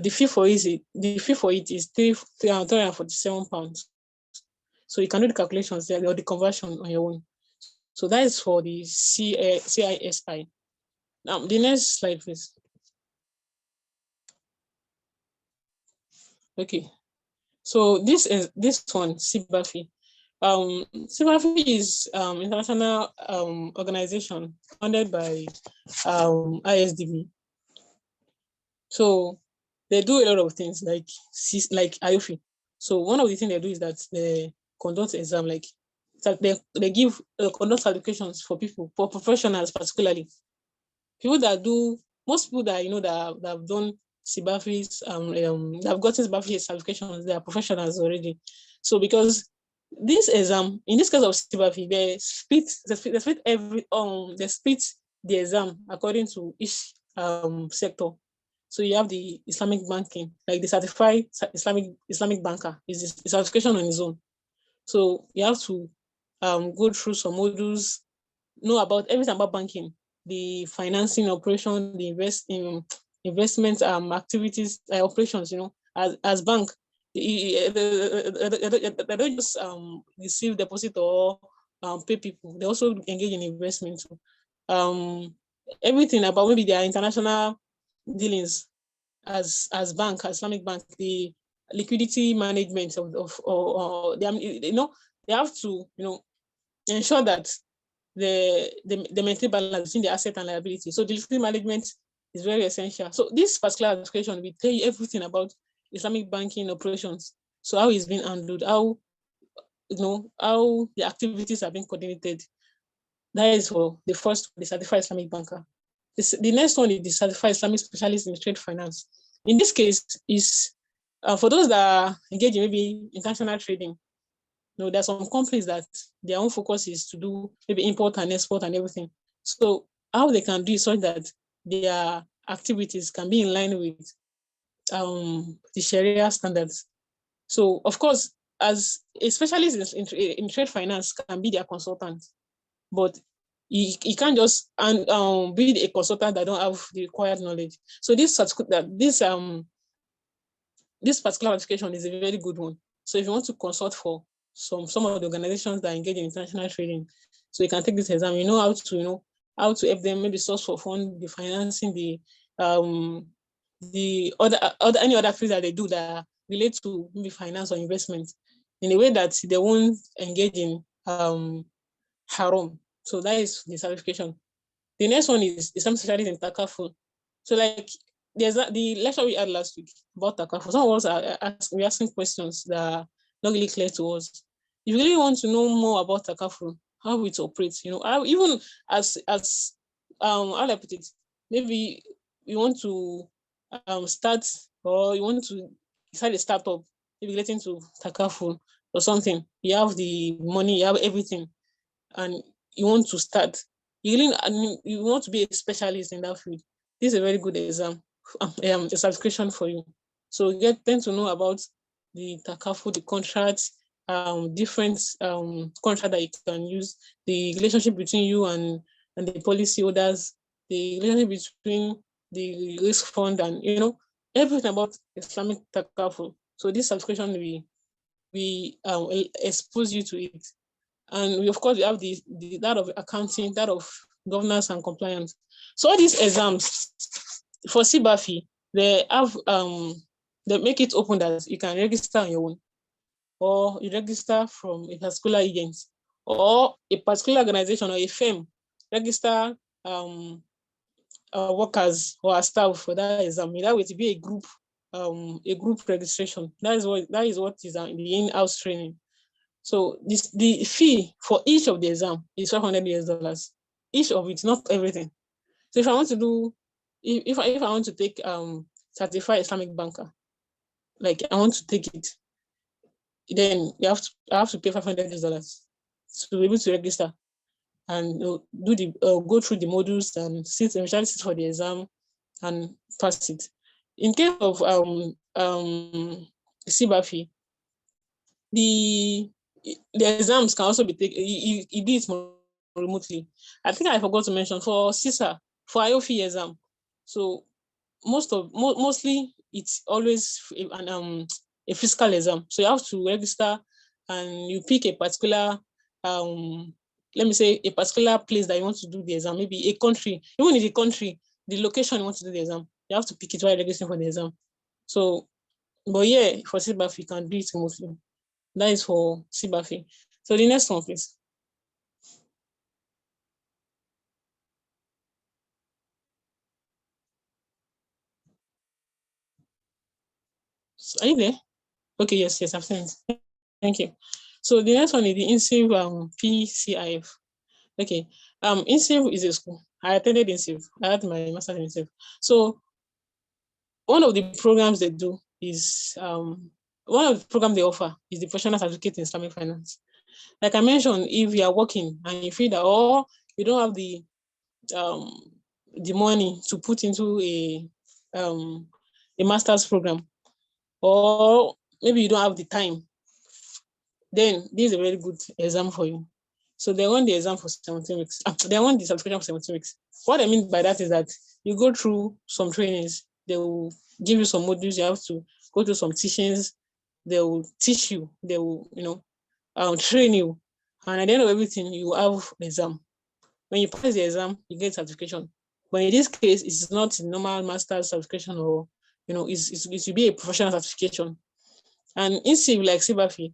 The fee for it is £347. So you can do the calculations there or the conversion on your own. So that is for the CISI. Now, the next slide, please. Okay. So this one, CBAFI. CBAFI is international organization funded by ISDB. So they do a lot of things like IOFI. So one of the things they do is that they conduct exam, like they give conduct certifications for people, for professionals particularly. People that do, most people that that have done CBAFIs, that have gotten CBAFI certifications, they are professionals already. So because this exam, in this case of CBAFI, they split the exam according to each sector. So you have the Islamic banking, like the certified Islamic banker is a certification on its own. So you have to go through some modules, know about everything about banking, the financing operation, the investment activities, operations. As bank, they don't just receive deposit or pay people. They also engage in investment. Everything about maybe their international dealings as bank, as Islamic bank, the liquidity management of they have to ensure that they maintain balance between the asset and liability. So the liquidity management is very essential. So this particular application will tell you everything about Islamic banking operations. So how it's being handled, how the activities are being coordinated. That is for the first, the certified Islamic banker. The next one is the certified Islamic specialist in trade finance. In this case, is for those that are engaged in maybe international trading. There are some companies that their own focus is to do maybe import and export and everything. So how they can do it so that their activities can be in line with the Sharia standards. So of course, as a specialist in trade finance can be their consultant, but you can't just be a consultant that don't have the required knowledge. So this particular application is a very good one. So if you want to consult for some of the organizations that engage in international trading, so you can take this exam. You know how to help them maybe source for fund, the financing, the any other things that they do that relate to maybe finance or investment in a way that they won't engage in haram. So that is the certification. The next one is some specialist in takaful. So like there's the lecture we had last week about takaful. Some of us are asking questions that are not really clear to us. If you really want to know more about takaful, how it operates, how even as how I put it, maybe you want to start, or you want to start a startup, maybe relating to takaful or something. You have the money, you have everything, and you want to start. You want to be a specialist in that field. This is a very good exam, a subscription for you. So tend to know about the takafu, the contract, different contract that you can use, the relationship between you and the policy holders, the relationship between the risk fund, and everything about Islamic takafu. So this subscription we expose you to it. And we, of course, we have that of accounting, that of governance and compliance. So all these exams for CBAFI, they have they make it open that you can register on your own, or you register from a particular agent, or a particular organization or a firm register workers or staff for that exam. That way to be a group registration. That is what is the in-house training. So the fee for each of the exam is $500. Each of it, not everything. So if I want to do, if I want to take certified Islamic banker, like I want to take it, then I have to pay $500 to be able to register and do go through the modules and eventually sit for the exam and pass it. In case of CBAFI, the exams can also be taken. You do it more remotely. I think I forgot to mention for CISA, for IOFI exam. So mostly it's always a physical exam. So you have to register and you pick a particular let me say a particular place that you want to do the exam. Maybe a country, even in the country, the location you want to do the exam, you have to pick it while registering for the exam. So, but yeah, for CBAFI, you can do it remotely. That is for CBAFI. So the next one, please. So are you there? Okay, yes, I've seen it. Thank you. So the next one is the INSIV PCIF. Okay, INSIV is a school. I attended INSIV. I had my master's in INSIV. So one of the programs they do is one of the programs they offer is the professional certificate in Islamic finance. Like I mentioned, if you are working and you feel that you don't have the money to put into a master's program, or maybe you don't have the time, then this is a very good exam for you. So they run the exam for 17 weeks. They run the subscription for 17 weeks. What I mean by that is that you go through some trainings. They will give you some modules. You have to go through some teachings. They will teach you. They will, train you. And at the end of everything, you have an exam. When you pass the exam, you get certification. But in this case, it's not a normal master's certification, or it will be a professional certification. And in CIV, like CBAFI,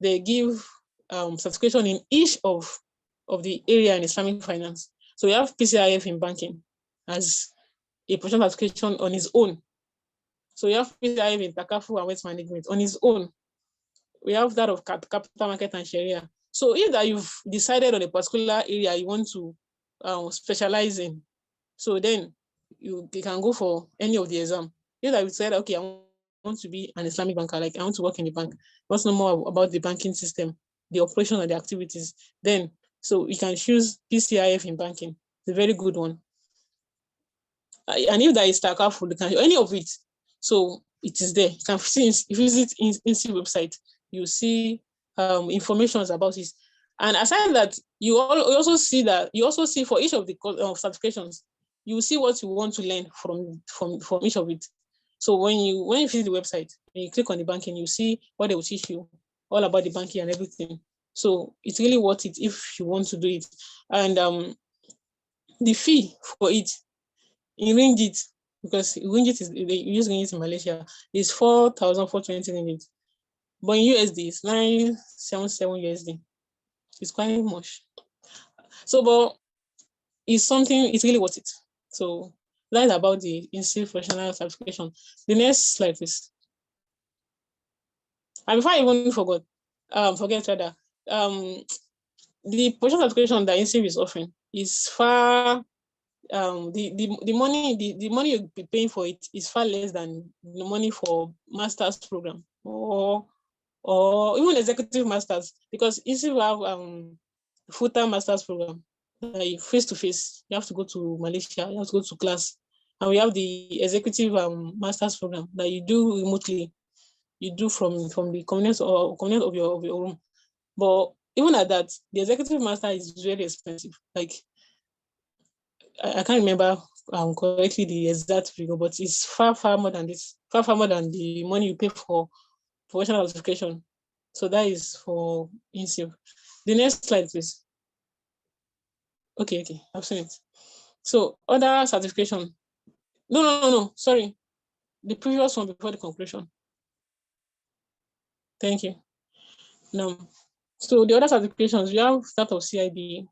they give certification in each of the area in Islamic finance. So we have PCIF in banking as a professional certification on its own. So we have PCIF in Takafu and Wealth Management on its own. We have that of capital market and Sharia. So if that you've decided on a particular area you want to specialize in, so then you can go for any of the exam. If that you said, okay, I want to be an Islamic banker, like I want to work in the bank, I want to know more about the banking system, the operation and the activities, then so you can choose PCIF in banking. It's a very good one. And if that is Takafu, you can any of it. So it is there. You can see if you visit INSIV website, you see information about it. And aside that, you also see for each of the certifications, you see what you want to learn from each of it. So when you visit the website and you click on the banking, you see what they will teach you all about the banking and everything. So it's really worth it if you want to do it. And the fee for it in ringgit, because ringgit they use ringgit in Malaysia, is 4,420 ringgit. But in USD, it's 977 USD. It's quite much. So, but it's really worth it. So that's about the INSIV professional certification. The next slide, please. And before I even forget rather, the professional certification that INSIV is offering is far the money you'll be paying for it is far less than the money for master's program or even executive masters, because if you have full-time master's program, like face-to-face, you have to go to Malaysia, you have to go to class. And we have the executive master's program that you do remotely. you do from the convenience of your room. But even at that, the executive master is very expensive. Like I can't remember correctly the exact figure, but it's far more than this, far more than the money you pay for professional certification. So that is for MUNFIQ. The next slide, please. Okay, I've seen it. So other certification. No, sorry. The previous one before the conclusion. Thank you. Now, so the other certifications, we have that of CIB.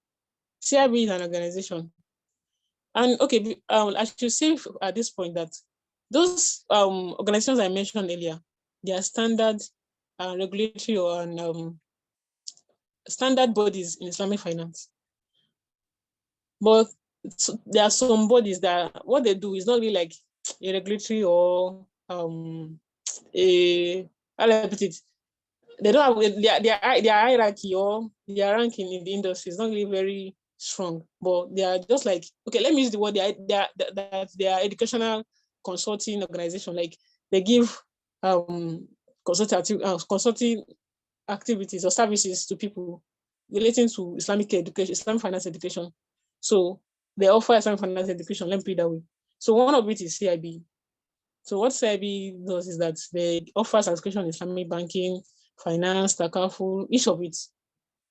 CIB is an organization. And okay, I should say at this point that those organizations I mentioned earlier, they are standard regulatory or standard bodies in Islamic finance. But there are some bodies that what they do is not really like a regulatory or a, how do I put it? They don't have their hierarchy or their ranking in the industry is not really very strong, but they are just like, okay, let me use the word, they are educational consulting organization. Like they give consulting activities or services to people relating to Islamic education, Islamic finance education. So they offer Islamic finance education, let me put it that way. So one of it is CIB. So what CIB does is that they offer subscription in Islamic banking, finance, takaful, each of it.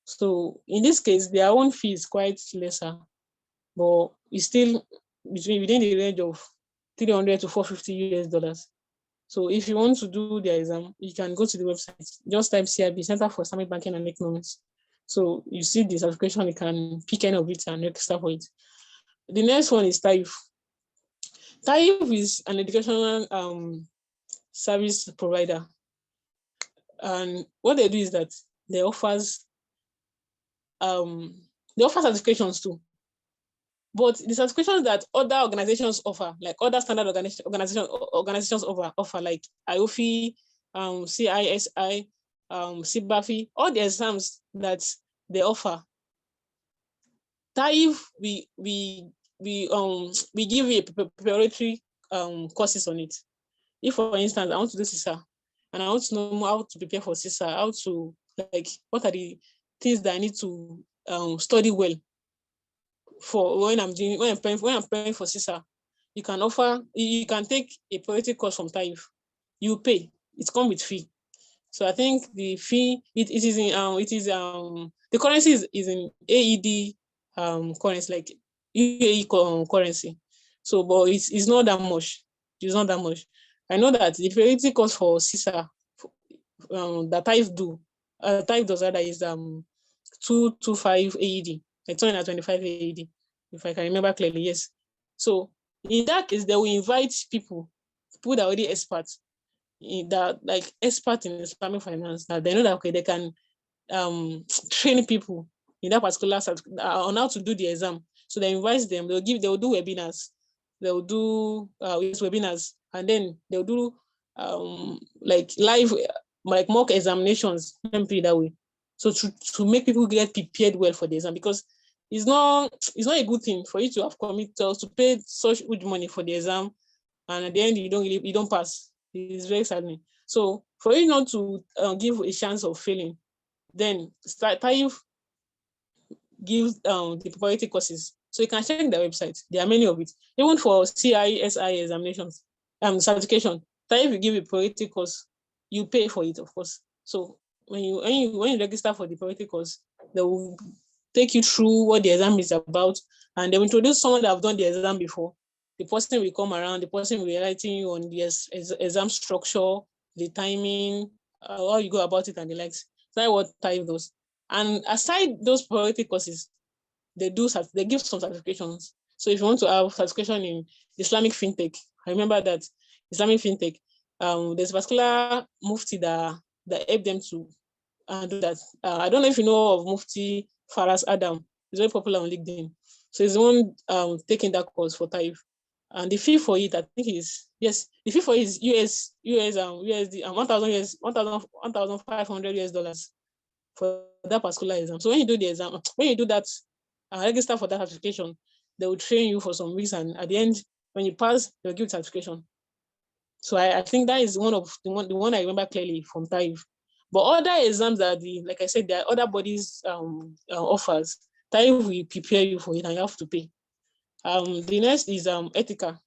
So in this case, their own fee is quite lesser, but it's still within the range of 300 to 450 US dollars. So if you want to do the exam, you can go to the website, just type CIB, Center for Islamic Banking and Economics. So you see the certification, you can pick any of it and register for it. The next one is TAIF. TAIF is an educational service provider. And what they do is that they offer certifications too. But the certifications that other organizations offer, like other standard organizations offer like IOFI, CISI, CBAFI, all the exams that they offer, TAIF, we give you a preparatory courses on it. If, for instance, I want to do CISA, and I want to know how to prepare for CISA, how to, like, what are the things that I need to study well for when I'm preparing for CISA. You can take a priority course from TAIF. You pay, it comes with fee. So I think the fee, the currency is in AED currency, like UAE currency. So, but it's not that much. It's not that much. I know that the priority cost for CISA that TAIF does rather is 225 AED, like 225 AED, if I can remember clearly, yes. So in that case, they will invite people that are already experts, in Islamic finance, that they know that okay, they can train people in that particular on how to do the exam. So they invite them, they will do webinars, they will do webinars, and then they'll do like live, like mock examinations, let me put it that way. So to make people get prepared well for the exam, because it's not a good thing for you to have committed to pay such huge money for the exam, and at the end you don't pass. It's very saddening. So for you not to give a chance of failing, then TAIF gives the preparatory courses. So you can check their website. There are many of it. Even for CISI examinations, certification, TAIF will give you a preparatory course. You pay for it, of course. So when you register for the preparatory course, they will take you through what the exam is about, and they will introduce someone that have done the exam before. The person will come around, the person will be writing you on the exam structure, the timing, how you go about it, and the likes. That's what TAIF does. And aside those priority courses, they give some certifications. So if you want to have certification in Islamic fintech, I remember that Islamic fintech, there's a particular mufti that helped them to do that. I don't know if you know of Mufti Faraz Adam. He's very popular on LinkedIn. So he's the one taking that course for TAIF. And the fee for it, I think the fee for it is USD $1,500 US dollars for that particular exam. So when you do the exam, when you do that, register for that certification, they will train you for some weeks, and at the end, when you pass, they'll give you certification. So I think that is one of the one I remember clearly from TAIF. But other exams that like I said, there are other bodies offers. TAIF will prepare you for it and you have to pay. The next is Ethica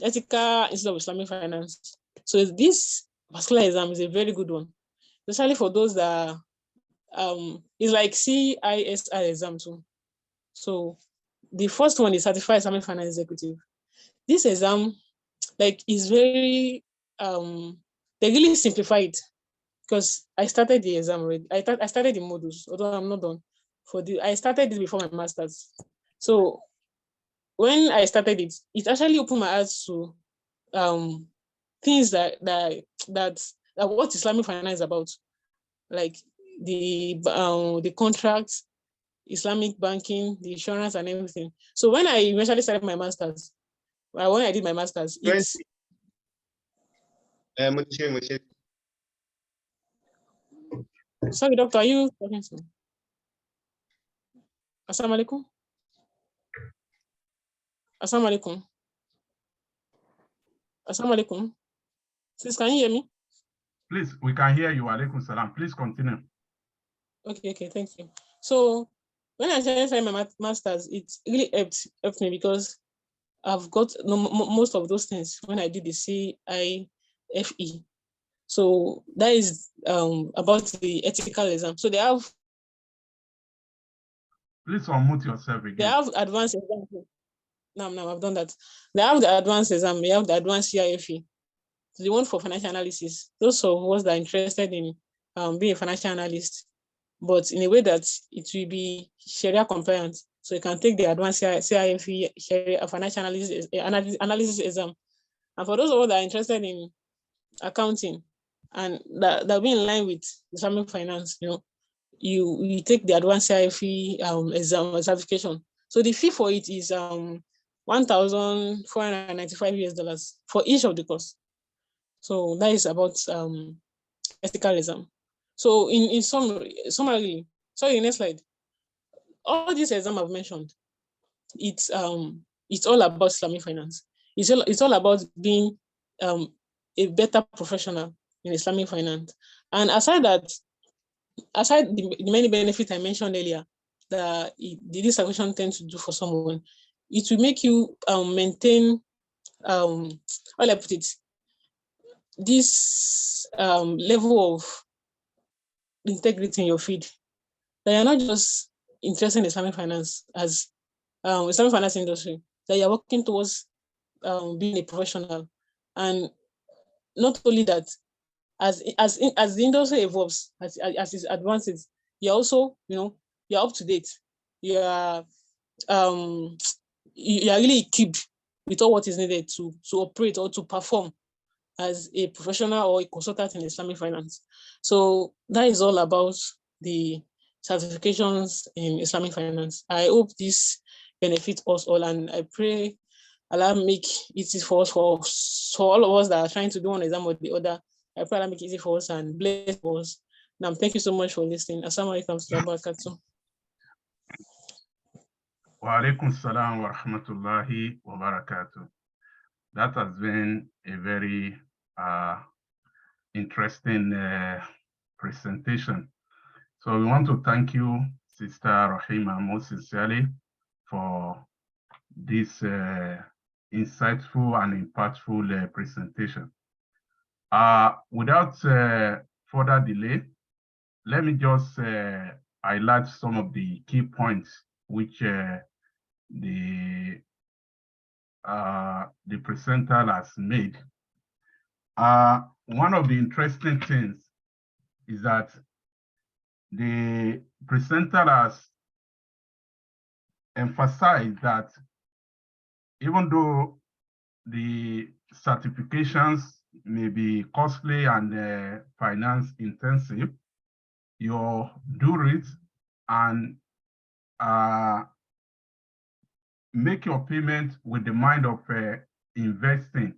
Institute of Islamic Finance. So this particular exam is a very good one, especially for those that it's like CISR exam too. So the first one is Certified Islamic Finance Executive. This exam, like, is very they really simplify it, because I started the exam already. I started the modules, although I'm not done. I started it before my master's. So when I started it, it actually opened my eyes to things that what Islamic finance is about, like the contracts, Islamic banking, the insurance, and everything. So when I eventually started my master's, when I did my master's, it's sorry, doctor, are you talking to me? Assalamu alaikum. Assalamu alaikum. Assalamu alaikum. Sis, can you hear me? Please, we can hear you. Alaikum salam. Please continue. Okay, thank you. So when I started my master's, it really helped me, because I've got most of those things when I did the CIFE. So that is about the ethical exam. So they have. Please unmute yourself again. They have advanced exam. No, I've done that. They have the advanced exam. They have the advanced CIFE. The one for financial analysis. Those of us that are interested in being a financial analyst, but in a way that it will be Sharia compliant. So you can take the advanced CIFE Sharia financial analysis exam. And for those of us that are interested in accounting and that will be in line with Islamic finance, you take the advanced CIFE exam certification. So the fee for it is $1,495 for each of the course. So that is about ethical exam. So in summary, sorry, next slide. All these exams I've mentioned, it's all about Islamic finance. It's all about being a better professional in Islamic finance. And aside the many benefits I mentioned earlier that this certification tends to do for someone, it will make you maintain how I put it, this level of integrity in your field, that you're not just interested in Islamic finance as Islamic finance industry, that you're working towards being a professional. And not only that, as the industry evolves, as it advances, you're also, you're up to date. You're really equipped with all what is needed to operate or to perform as a professional or a consultant in Islamic finance. So that is all about the certifications in Islamic finance. I hope this benefits us all, and I pray Allah make it easy for us, for all of us that are trying to do one exam or the other. I pray Allah make it easy for us and bless us. Now, thank you so much for listening. Assalamu alaikum wa barakatuh. Wa alaikum salam wa rahmatullahi wa barakatuh. That has been a very interesting presentation. So we want to thank you, Sister Rahima, most sincerely for this insightful and impactful presentation. Without further delay, let me just highlight some of the key points which the presenter has made. One of the interesting things is that the presenter has emphasized that even though the certifications may be costly and finance intensive, you do it and make your payment with the mind of investing.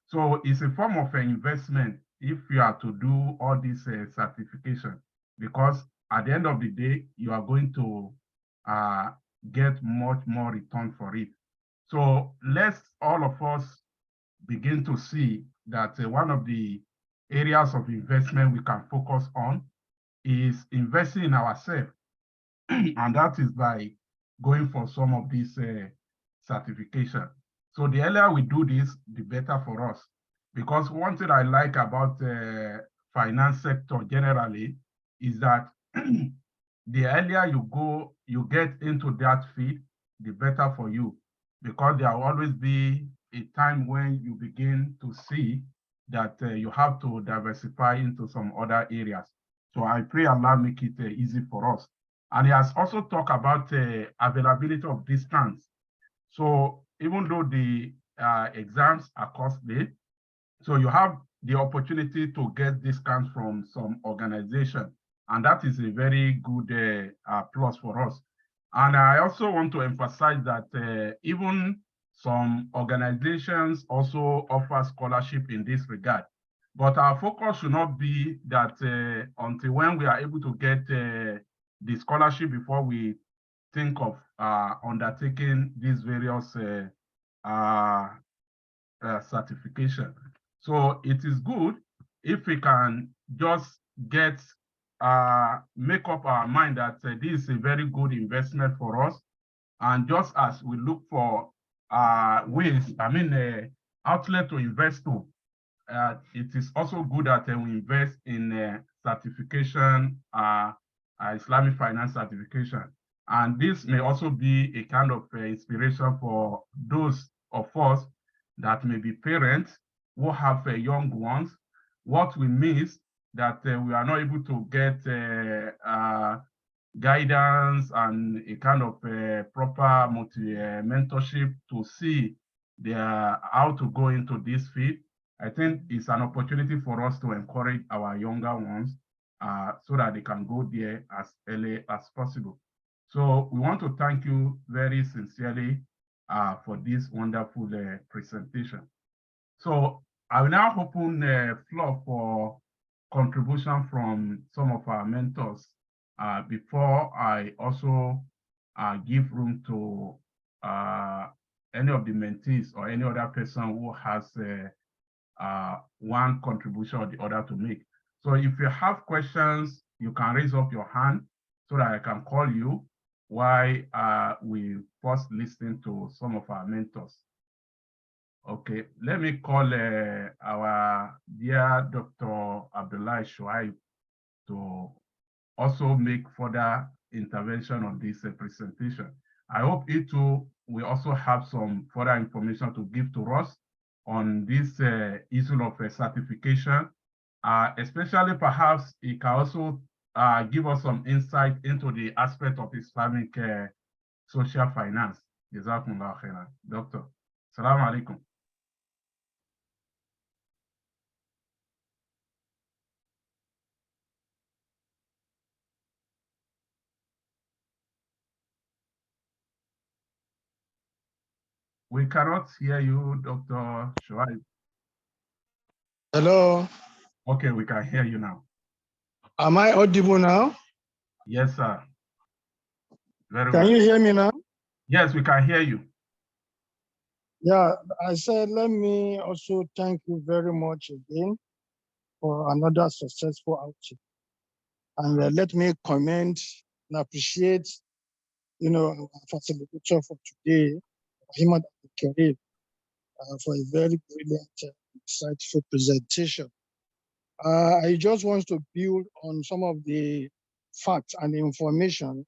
So it's a form of investment if you are to do all these certification, because at the end of the day, you are going to get much more return for it. So let's all of us begin to see that one of the areas of investment we can focus on is investing in ourselves. And that is by going for some of these certification. So the earlier we do this, the better for us. Because one thing I like about finance sector generally is that the earlier you get into that field, the better for you. Because there will always be a time when you begin to see that you have to diversify into some other areas. So I pray Allah make it easy for us. And he has also talked about availability of discounts. So even though the exams are costly, so you have the opportunity to get discounts from some organization. And that is a very good plus for us. And I also want to emphasize that even some organizations also offer scholarship in this regard. But our focus should not be that until when we are able to get the scholarship before we think of undertaking these various certification. So it is good if we can just get make up our mind that this is a very good investment for us. And just as we look for ways, outlet to invest to, it is also good that we invest in certification, Islamic finance certification. And this may also be a kind of inspiration for those of us that may be parents who have young ones. What we miss that we are not able to get guidance and a kind of proper mentorship to see how to go into this field. I think it's an opportunity for us to encourage our younger ones so that they can go there as early as possible. So we want to thank you very sincerely for this wonderful presentation. So I will now open the floor for contribution from some of our mentors before I also give room to any of the mentees or any other person who has one contribution or the other to make. So if you have questions, you can raise up your hand so that I can call you while we first listen to some of our mentors. Okay, let me call our dear Dr. Abdullah Shuaib to also make further intervention on this presentation. I hope it too will also have some further information to give to us on this issue of certification, especially perhaps it can also give us some insight into the aspect of Islamic social finance. Jazakumullah khairan. Doctor, Assalamu alaikum. We cannot hear you, Dr. Shuaib. Hello. Okay, we can hear you now. Am I audible now? Yes, sir. Very Can well. you hear me now? Yes, we can hear you. Yeah, I said, let me also thank you very much again for another successful outing. And let me commend and appreciate, our facilitator for today, Ahmad Karim, for a very brilliant, insightful presentation. I just want to build on some of the facts and information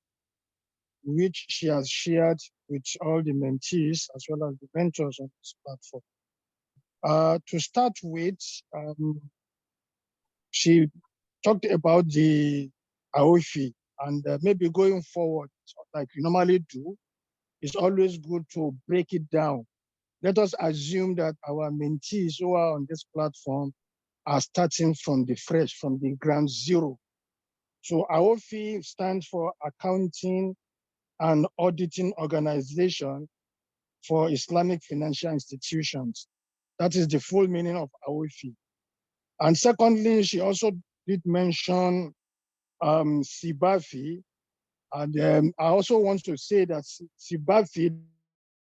which she has shared with all the mentees as well as the mentors on this platform. To start with, she talked about the AOFI, and maybe going forward, like we normally do, it's always good to break it down. Let us assume that our mentees who are on this platform are starting from the fresh, from the ground zero. So AOFI stands for Accounting and Auditing Organization for Islamic Financial Institutions. That is the full meaning of AOFI. And secondly, she also did mention SIBAFI. And I also want to say that SIBAFI,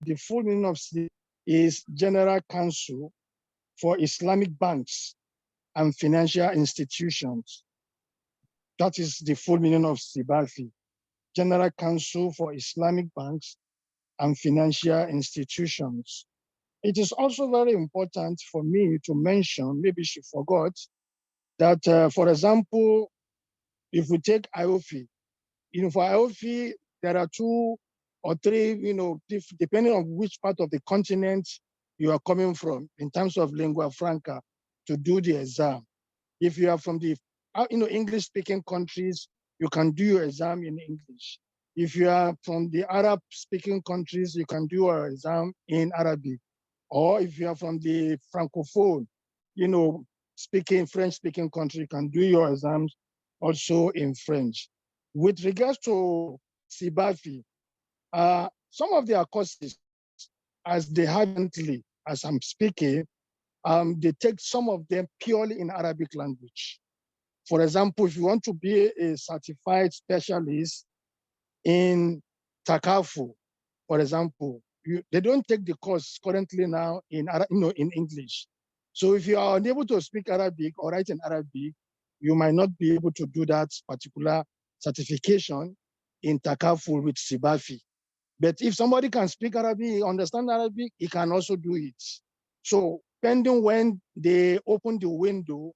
the full meaning of SIBAFI is General Council for Islamic banks and financial institutions. That is the full meaning of CIBAFI, General Council for Islamic Banks and Financial Institutions. It is also very important for me to mention, maybe she forgot, that, for example, if we take IOFI, for IOFI, there are 2 or 3, depending on which part of the continent you are coming from in terms of lingua franca to do the exam. If you are from the English-speaking countries, you can do your exam in English. If you are from the Arab-speaking countries, you can do your exam in Arabic. Or if you are from the Francophone, French-speaking country, you can do your exams also in French. With regards to CIBAFI, some of their courses, as they currently, as I'm speaking, they take some of them purely in Arabic language. For example, if you want to be a certified specialist in Takafu, for example, they don't take the course currently now in English. So if you are unable to speak Arabic or write in Arabic, you might not be able to do that particular certification in Takafu with CIBAFI. But if somebody can speak Arabic, understand Arabic, he can also do it. So pending when they open the window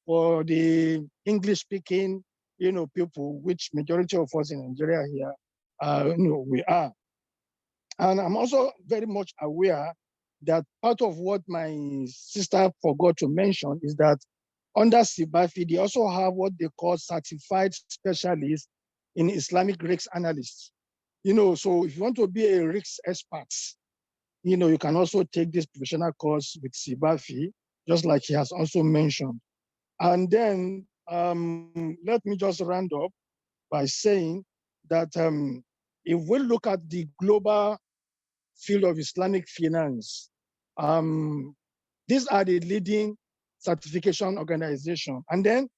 for the English-speaking, people, which majority of us in Nigeria here, we are. And I'm also very much aware that part of what my sister forgot to mention is that under CIBAFI, they also have what they call certified specialists in Islamic risk analysts. So if you want to be a risk expert, you can also take this professional course with CIBAFI, just like he has also mentioned. And then let me just round up by saying that if we look at the global field of Islamic finance, these are the leading certification organization. And then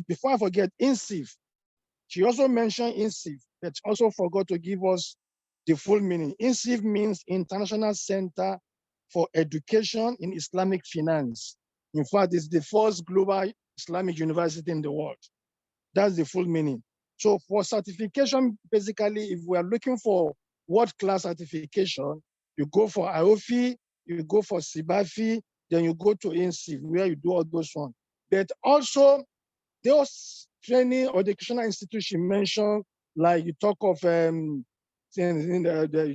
before I forget, INSIF, she also mentioned INSIF, but also forgot to give us the full meaning. INSIF means International Center for Education in Islamic Finance. In fact, it's the first global Islamic university in the world. That's the full meaning. So for certification, basically, if we are looking for world-class certification, you go for IOFI, you go for CIBAFI, then you go to INSIF, where you do all those ones. But also, those training or educational institution mentioned, like you talk of you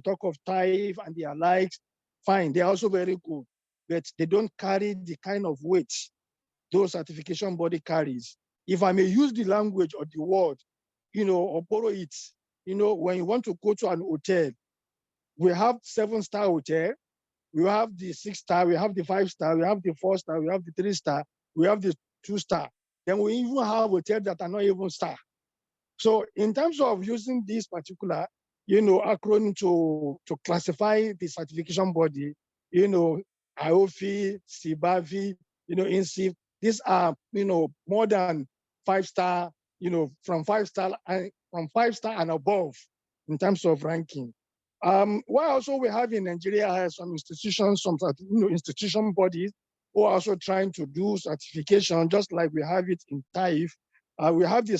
talk of TAIF and their likes, fine, they're also very good, but they don't carry the kind of weight those certification body carries. If I may use the language or the word, or borrow it, when you want to go to an hotel, we have 7-star hotel, we have the 6-star, we have the 5-star, we have the 4-star, we have the 3-star, we have the 2-star. Then we even have hotels that are not even star. So in terms of using this particular, acronym to classify the certification body, IOFI, CIBAFI, INSIF, these are, more than 5-star, from 5-star and above in terms of ranking. While also we have in Nigeria some institutions, some institution bodies who are also trying to do certification, just like we have it in TAIF. We have the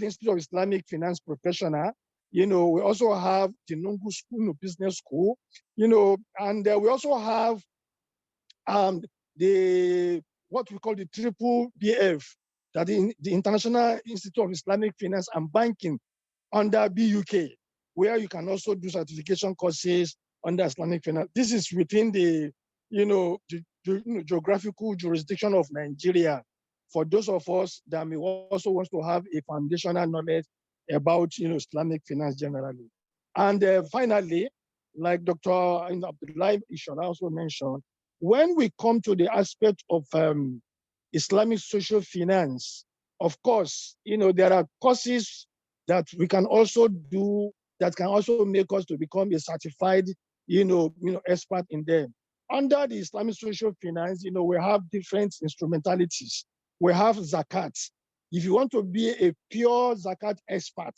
Institute of Islamic Finance Professional. We also have the Nungu School, Business School. And we also have what we call the triple BF, that the International Institute of Islamic Finance and Banking under BUK, where you can also do certification courses under Islamic finance. This is within the, geographical jurisdiction of Nigeria. For those of us that may also want to have a foundational knowledge about, Islamic finance generally. And finally, like Dr. Abdullah Ishola also mentioned, when we come to the aspect of Islamic social finance, of course, there are courses that we can also do that can also make us to become a certified, expert in them. Under the Islamic social finance, we have different instrumentalities. We have zakat. If you want to be a pure zakat expert,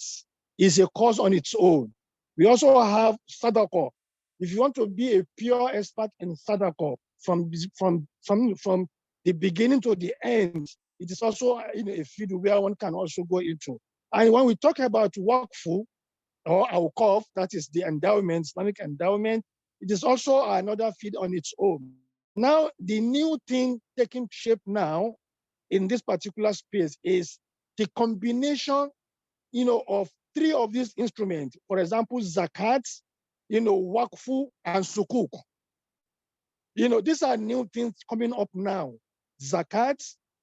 it's a course on its own. We also have sadaqah. If you want to be a pure expert in sadaqah, from the beginning to the end. It is also a field where one can also go into. And when we talk about Waqfu or Awqaf, that is the endowment, Islamic endowment, it is also another field on its own. Now, the new thing taking shape now in this particular space is the combination, of three of these instruments. For example, zakat, Waqfu, and sukuk. These are new things coming up now. Zakat,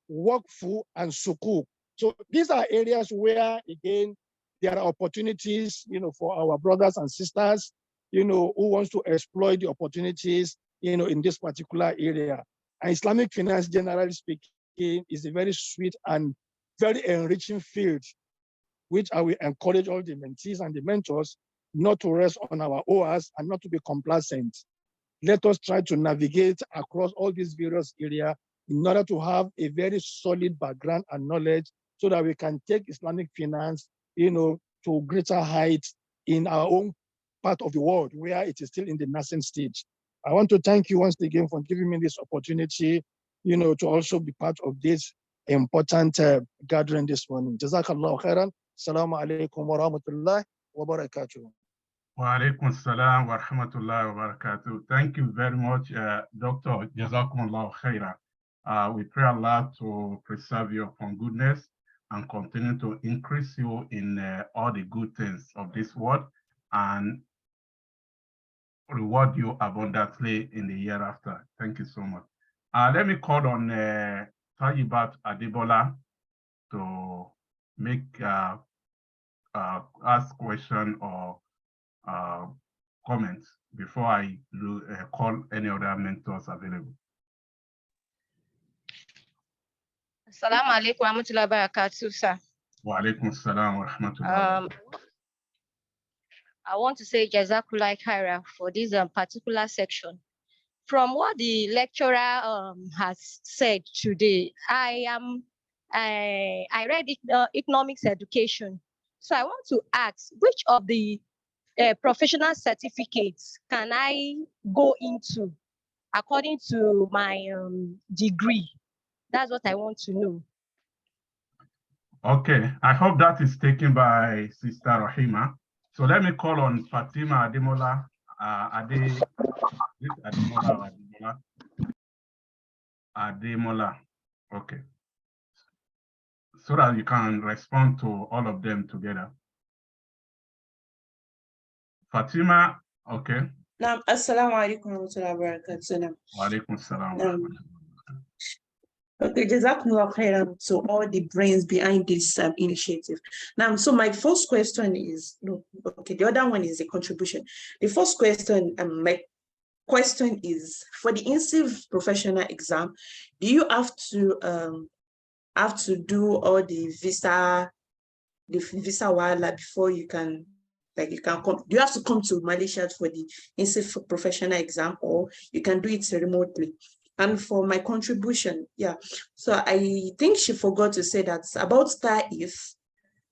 Waqfu, and sukuk. So these are areas where, again, there are opportunities, for our brothers and sisters, who wants to exploit the opportunities, in this particular area. And Islamic finance, generally speaking, is a very sweet and very enriching field, which I will encourage all the mentees and the mentors not to rest on our oars and not to be complacent. Let us try to navigate across all these various areas in order to have a very solid background and knowledge so that we can take Islamic finance, to greater heights in our own part of the world where it is still in the nascent stage. I want to thank you once again for giving me this opportunity, to also be part of this important gathering this morning. Jazakallah khairan. Assalamu alaikum wa rahmatullahi wa barakatuh. Wa alaikum salam wa rahmatullahi wa barakatuh. Thank you very much, Dr. Jazakumullah khairan. We pray Allah to preserve you upon goodness and continue to increase you in all the good things of this world and reward you abundantly in the year after. Thank you so much. Let me call on Tayibat Adebola to make ask question or comments before I call any other mentors available. Assalamu alaikum wa rahmatullahi wa barakatuh, sir. Wa alaikum assalam wa rahmatullahi. I want to say Jazakallah khairan for this particular section. From what the lecturer has said today, I read economics education. So I want to ask, which of the professional certificates can I go into according to my degree? That's what I want to know. Okay, I hope that is taken by Sister Rahima. So let me call on Fatima Ademola. Ademola. Okay. So that you can respond to all of them together. Fatima, okay. Assalamu alaikum wa rahmatullahi wa barakatuh. Wa alaikum salam. Okay, Jazakumullah khairan to all the brains behind this initiative. Now, so my first question is, the other one is a contribution. The first question, my question is, for the MUNFIQ professional exam, do you have to do all the visa wala before you can, come? Do you have to come to Malaysia for the MUNFIQ professional exam, or you can do it remotely? And for my contribution, so I think she forgot to say that about Taif.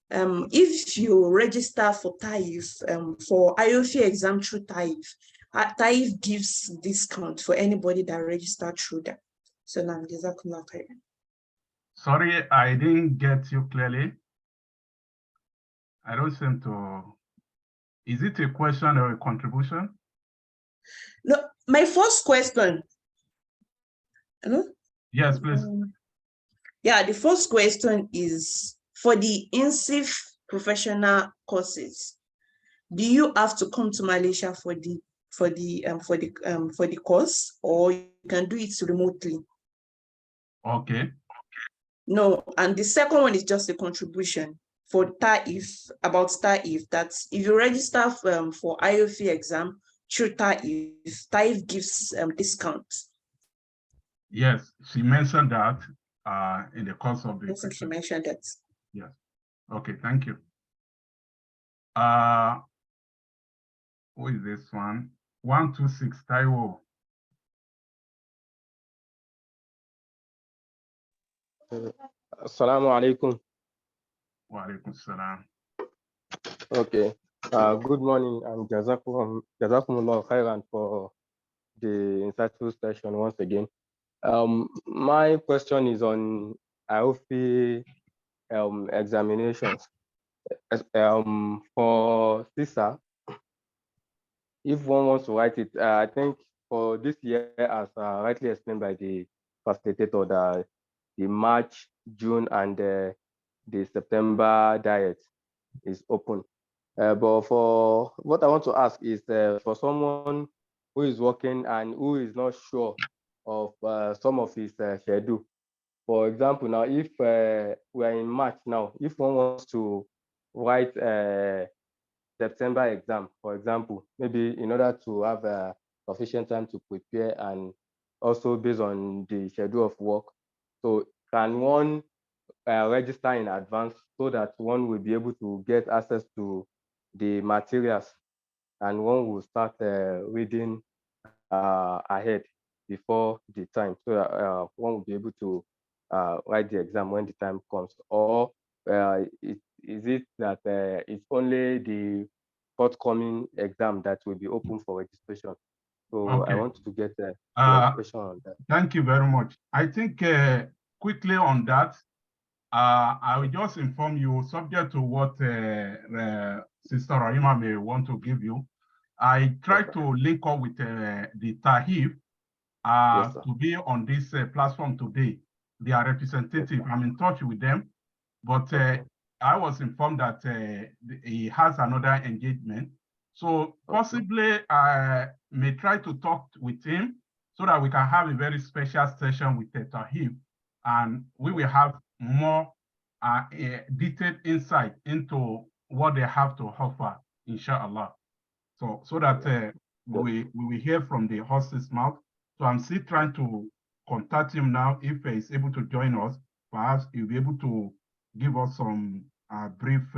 If you register for Taif, for IOFI exam through Taif, Taif gives discount for anybody that registered through that. So now, Jazakumullah khairan. Sorry, I didn't get you clearly. I don't seem to. Is it a question or a contribution? No, my first question. Hello? Yes, please. The first question is, for the MUNFIQ professional courses, do you have to come to Malaysia for the course, or you can do it remotely? Okay. No, and the second one is just a contribution for Taif, about Taif, that if you register for IOFI exam through Taif, Taif gives discount. Yes, she mentioned that in the course of the. I think she mentioned that. Yes. Okay, thank you. Who is this one? 126 Taiwo. Assalamu alaikum. Wa alaikum salam. Okay. Good morning and Jazakumullah khairan for the insightful session once again. My question is on IOFI examinations. For CISA, if one wants to write it, I think for this year, as rightly explained by the facilitator, the March, June, and the September diet is open. But for what I want to ask is for someone who is working and who is not sure of some of his schedule. For example, now if we are in March now, if one wants to write September exam, for example, maybe in order to have sufficient time to prepare and also based on the schedule of work. So can one register in advance so that one will be able to get access to the materials and one will start reading ahead before the time so that one will be able to write the exam when the time comes? Or is it that it's only the forthcoming exam that will be open for registration? So Okay. I want to get clarification on that. Thank you very much. I think quickly on that, I will just inform you, subject to what Sister Rahima may want to give you. I try to link up with the TAHIF to be on this platform today. They are representative. I'm in touch with them, but I was informed that he has another engagement. So possibly I may try to talk with him so that we can have a very special session with TAHIF, and we will have more detailed insight into what they have to offer, inshallah. So that we will hear from the horse's mouth. So I'm still trying to contact him now. If he's able to join us, perhaps he'll be able to give us some brief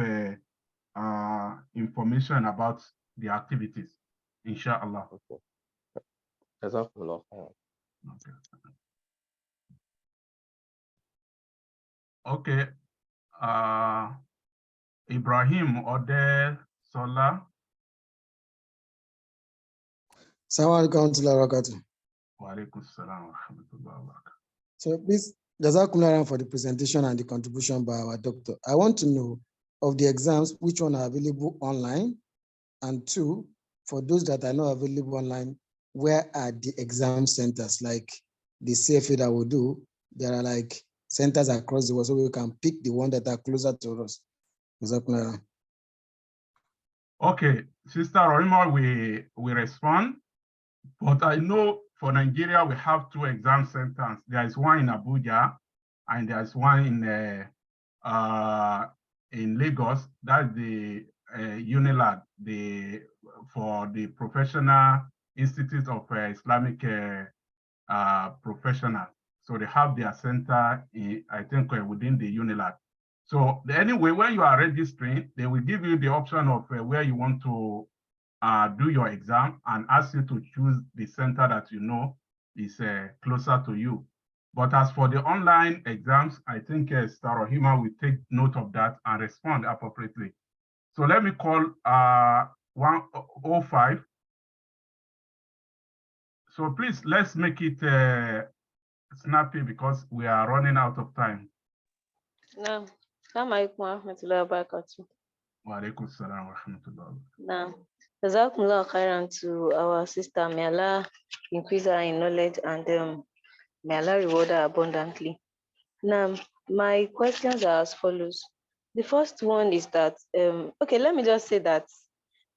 information about the activities, inshallah. Okay. Ibrahim Ode Sola. So please, Jazakumullah for the presentation and the contribution by our doctor. I want to know of the exams, which one are available online? And two, for those that are not available online, where are the exam centers? Like the CFA that we do, there are like centers across the world, so we can pick the one that are closer to us. Jazakumullah. Okay, Sister Roima, we respond. But I know for Nigeria, we have two exam centers. There is one in Abuja, and there is one in Lagos. That's the UNILAD, for the Professional Institute of Islamic Professionals. So they have their center, I think, within the UNILAD. So anyway, when you are registering, they will give you the option of where you want to do your exam and ask you to choose the center that you know is closer to you. But as for the online exams, I think Starohima will take note of that and respond appropriately. So let me call 105. So please, let's make it snappy because we are running out of time. No. Assalamualaikum warahmatullahi wabarakatuh. Wa alaikum salam wa rahmatullah. Now, Jazakumullah khairan to our sister. May Allah increase her in knowledge and may Allah reward her abundantly. Now, my questions are as follows. The first one is that, okay, let me just say that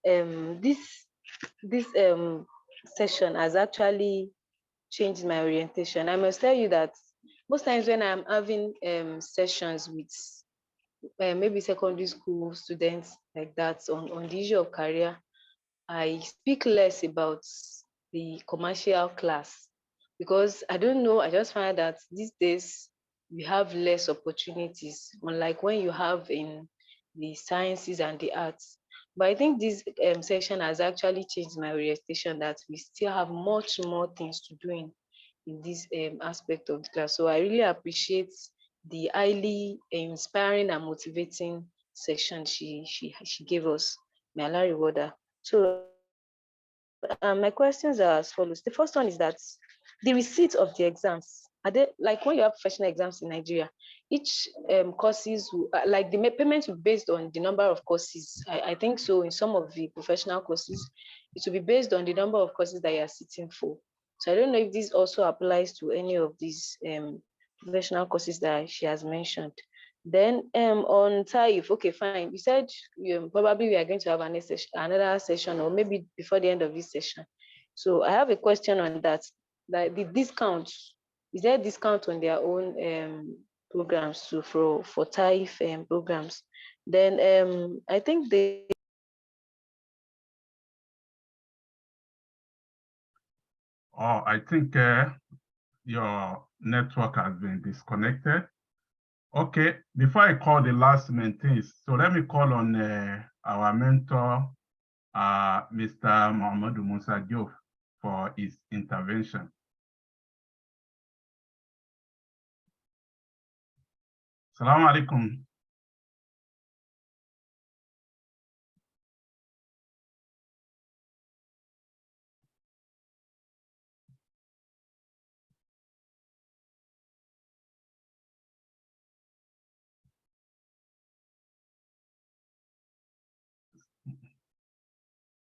this session has actually changed my orientation. I must tell you that most times when I'm having sessions with maybe secondary school students like that on the issue of career, I speak less about the commercial class because I don't know, I just find that these days we have less opportunities, unlike when you have in the sciences and the arts. But I think this session has actually changed my orientation that we still have much more things to do in this aspect of the class. So I really appreciate the highly inspiring and motivating section she gave us. May Allah reward her. So My questions are as follows. The first one is that the receipt of the exams, are they like when you have professional exams in Nigeria, each courses, like the payments will be based on the number of courses. I think so in some of the professional courses, it will be based on the number of courses that you are sitting for. So I don't know if this also applies to any of these professional courses that she has mentioned. Then on TAIF, okay, fine. You said probably we are going to have another session, or maybe before the end of this session. So I have a question on that. Like the discount, is there a discount on their own programs too for TAIF programs? Then I think they. Oh, I think your network has been disconnected. Okay, before I call the last mentees, so let me call on our mentor, Mr. Muhammadu Musa Diop, for his intervention. Assalamu alaikum.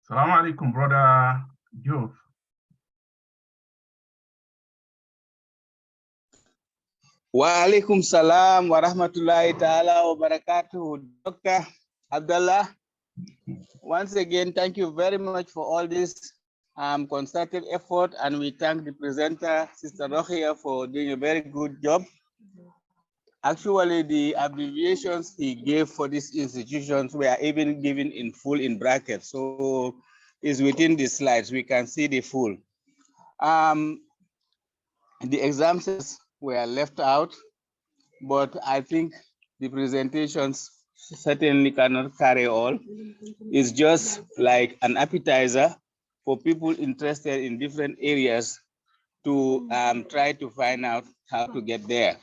Assalamu alaikum, brother Diop. Wa alaikum salam wa rahmatullahi ta'ala wa barakatuh. Dr. Abdullah, once again, thank you very much for all this concerted effort, and we thank the presenter, Sister Rohia, for doing a very good job. Actually, the abbreviations he gave for these institutions were even given in full in brackets, so it's within the slides. We can see the full. The exams were left out, but I think the presentations certainly cannot carry all. It's just like an appetizer for people interested in different areas to try to find out how to get there.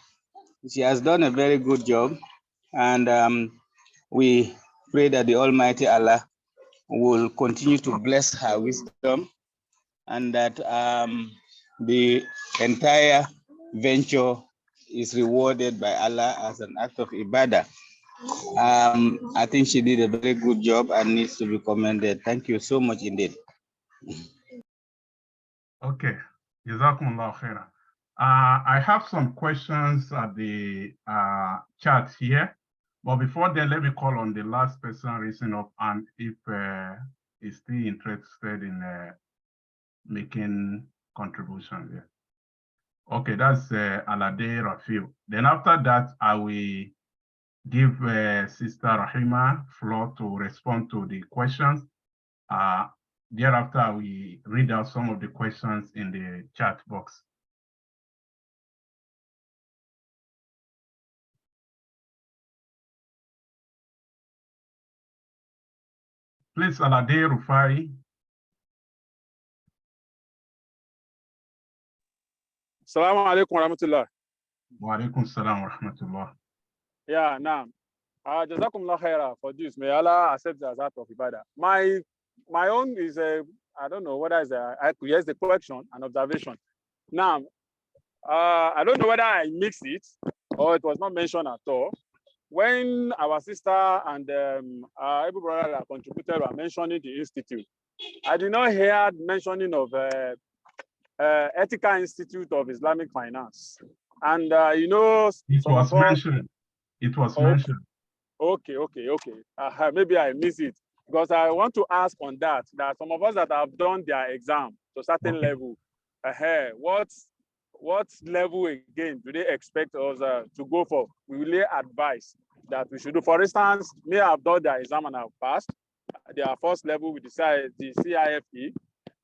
She has done a very good job, and we pray that the Almighty Allah will continue to bless her wisdom, and that the entire venture is rewarded by Allah as an act of ibadah. I think she did a very good job and needs to be commended. Thank you so much indeed. Okay, Jazakumullah khairan. I have some questions at the chat here, but before then, let me call on the last person raising up, and if he's still interested in making contribution here. Okay, that's Alade Rafiu. Then after that, I will give Sister Rahima floor to respond to the questions. Thereafter, we read out some of the questions in the chat box. Please, Alade Rufai. Assalamu alaikum wa rahmatullah. Wa alaikum salam wa rahmatullah. Yeah, now, Jazakumullah khaira for this. May Allah accept the azat of ibadah. My own is I don't know whether it's yes, the correction and observation. Now, I don't know whether I mixed it or it was not mentioned at all. When our sister and every brother that contributed were mentioning the institute, I did not hear mentioning of Ethical Institute of Islamic Finance. And you know, it was mentioned. It was mentioned. Okay. Maybe I missed it, because I want to ask on that some of us that have done their exam to a certain level, what level again do they expect us to go for? We will advise that we should do. For instance, me, have done their exam and I've passed. Their first level with the CIFE,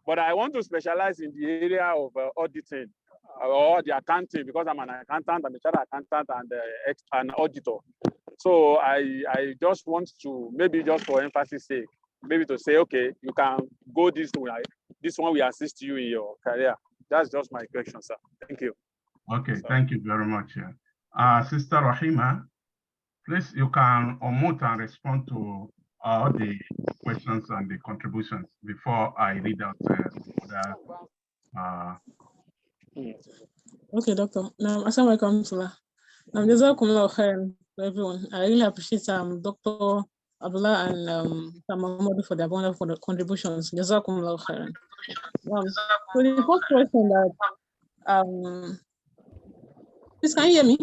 but I want to specialize in the area of auditing or the accounting, because I'm an accountant, I'm a chartered accountant and an auditor. So I just want to, maybe just for emphasis sake, maybe to say, okay, you can go this way. This one will assist you in your career. That's just my question, sir. Thank you. Okay, thank you very much. Sister Rahima, please, you can unmute and respond to all the questions and the contributions before I read out other. Okay, Doctor. Now, assalamu alaikum to jazakumullah khairan to everyone. I really appreciate Dr. Abdullah and Muhammad for their wonderful contributions. Jazakumullah khairan. So the first question that please, can you hear me?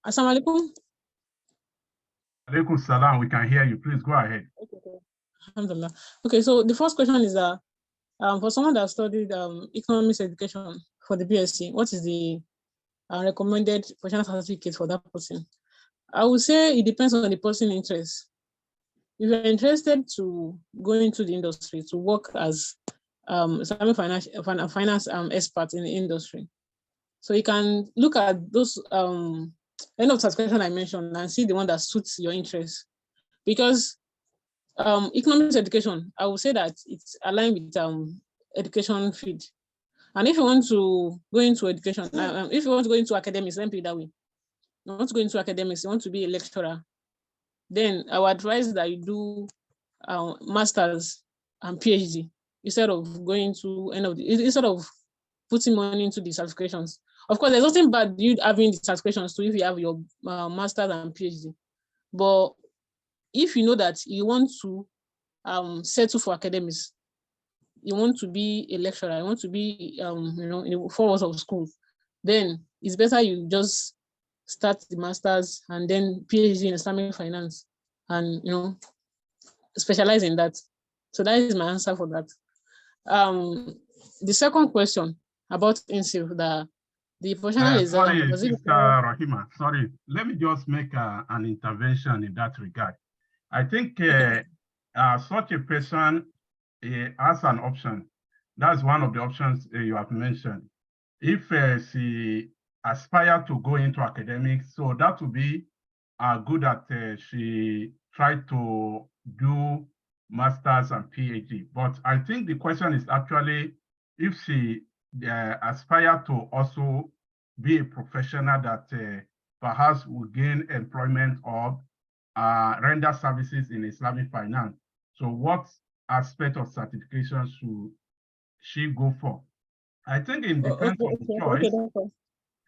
Assalamu alaikum. Alaikum salam. We can hear you. Please go ahead. Okay. Alhamdulillah. Okay, so the first question is for someone that studied economics education for the BSc, what is the recommended professional certificate for that person? I would say it depends on the person's interest. If you're interested to go into the industry to work as Islamic finance expert in the industry, so you can look at those end of certification I mentioned and see the one that suits your interest. Because economics education, I would say that it's aligned with education field. And if you want to go into education, if you want to go into academics, let me put it that way. You want to go into academics, you want to be a lecturer, then I would advise that you do master's and PhD instead of going to instead of putting money into the certifications. Of course, there's nothing bad you having the certifications too if you have your master's and PhD. But if you know that you want to settle for academics, you want to be a lecturer, you want to be in the 4 walls of school, then it's better you just start the master's and then PhD in Islamic finance and specialize in that. So that is my answer for that. The second question about INSIF, the professional exam. Sorry, Sister Rahima, sorry. Let me just make an intervention in that regard. I think such a person has an option. That's one of the options you have mentioned. If she aspires to go into academics, so that would be good that she tried to do master's and PhD. But I think the question is actually if she aspire to also be a professional that perhaps will gain employment or render services in Islamic finance. So what aspect of certification should she go for? I think it depends on the choice.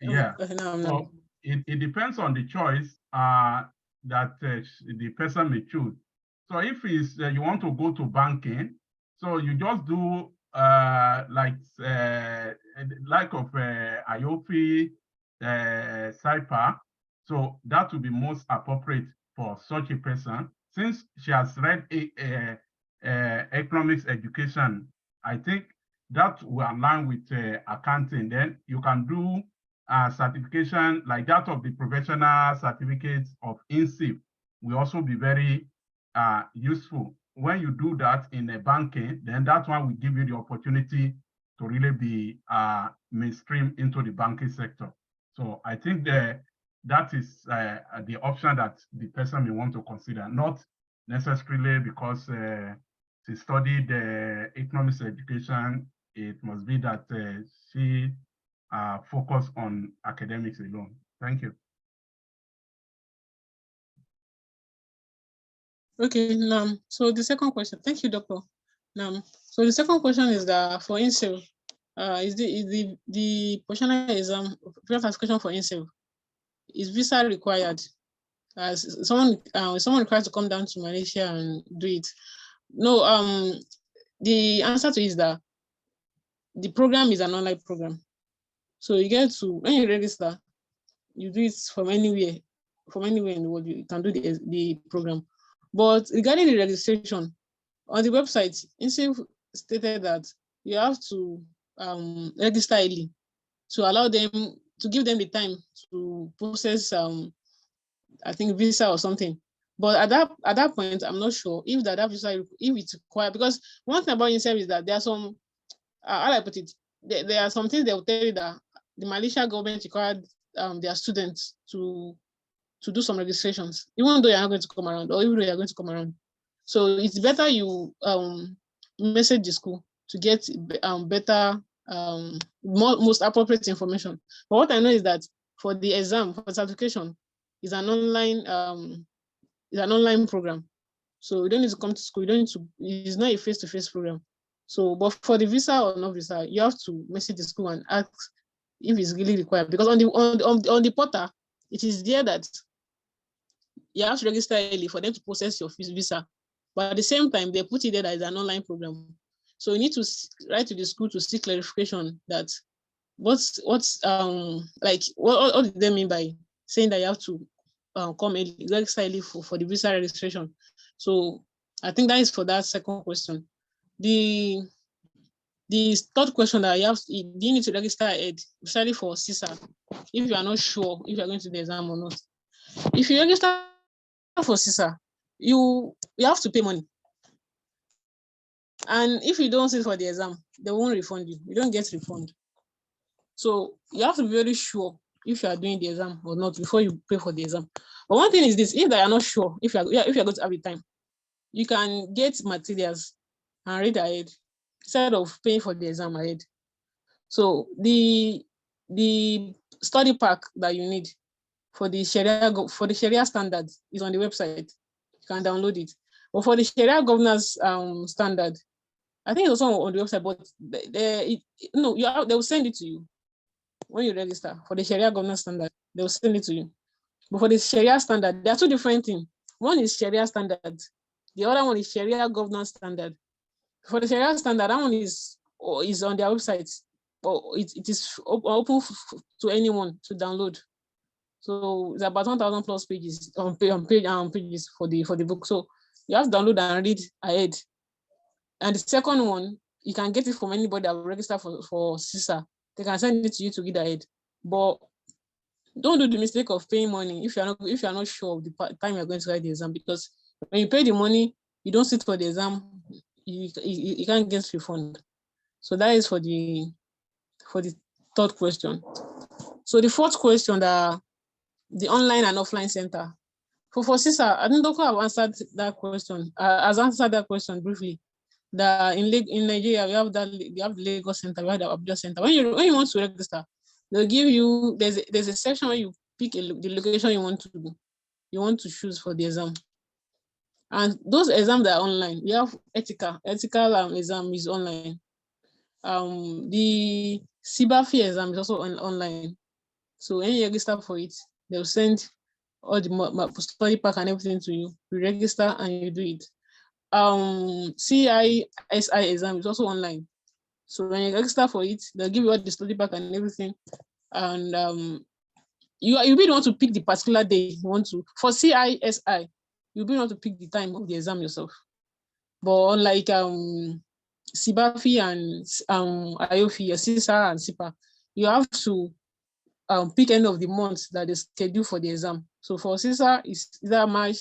Yeah, so it depends on the choice that the person may choose. So if it's, you want to go to banking, so you just do like of IOP, CIPA. So that would be most appropriate for such a person. Since she has read economics education, I think that will align with accounting. Then you can do certification like that of the professional certificates of INSIF will also be very useful. When you do that in a banking, then that one will give you the opportunity to really be mainstream into the banking sector. So I think that is the option that the person may want to consider, not necessarily because she studied economics education, it must be that she focus on academics alone. Thank you. Okay, so the second question, thank you, Doctor. So the second question is that for INSIF, is the professional exam, classification for INSIF, is visa required? As someone required to come down to Malaysia and do it? No, the answer to it is that the program is an online program. So you get to, when you register, you do it from anywhere in the world, you can do the program. But regarding the registration, on the website, INSIF stated that you have to register early to allow them, to give them the time to process, I think, visa or something. But at that point, I'm not sure if that visa, if it's required, because one thing about INSIF is that there are some, how I put it, there are some things they will tell you that the Malaysia government required their students to do some registrations, even though you're not going to come around, or even though you're going to come around. So it's better you message the school to get better, most appropriate information. But what I know is that for the exam, for certification, is an online program. So you don't need to come to school. You don't need to. It's not a face-to-face program. So, but for the visa or no visa, you have to message the school and ask if it's really required. Because on the portal, it is there that you have to register early for them to process your visa. But at the same time, they put it there that it's an online program. So you need to write to the school to seek clarification that what do they mean by saying that you have to come early, register early for the visa registration. So I think that is for that second question. The third question that you have, do you need to register ahead, especially for CISA, if you are not sure if you are going to the exam or not. If you register for CISA, you have to pay money. And if you don't sit for the exam, they won't refund you. You don't get refund. So you have to be very sure if you are doing the exam or not before you pay for the exam. But one thing is this: if they are not sure if you are going to have the time, you can get materials and read ahead instead of paying for the exam ahead. So the study pack that you need for the Sharia standard is on the website. You can download it. But for the Sharia governance standard, I think it's also on the website, but they will send it to you when you register for the Sharia governance standard. They will send it to you. But for the Sharia standard, there are two different things. One is Sharia standard. The other one is Sharia governance standard. For the Sharia standard, that one is on their website, but it is open to anyone to download. So it's about 1,000 plus pages pages for the book. So you have to download and read ahead. And the second one, you can get it from anybody that will register for CISA. They can send it to you to read ahead. But don't do the mistake of paying money if you are not sure of the time you're going to write the exam, because when you pay the money, you don't sit for the exam, you can't get refund. So that is for the third question. So the fourth question, the online and offline center. For CISA, I think Dr. have answered that question. Has answered that question briefly. That in Nigeria, we have the Lagos Center, we have the Abuja Center. When you want to register, they'll give you, there's a section where you pick the location you want to choose for the exam. And those exams that are online, we have ethical exam is online. The CBAFI exam is also online. So when you register for it, they'll send all the study pack and everything to you. You register and you do it. CISI exam is also online. So when you register for it, they'll give you all the study pack and everything. And you really want to pick the particular day you want to. For CISI, you really want to pick the time of the exam yourself. But unlike CBAFI and IOFI, CISA and SIPA, you have to pick end of the month that is scheduled for the exam. So for CISA, it's either March,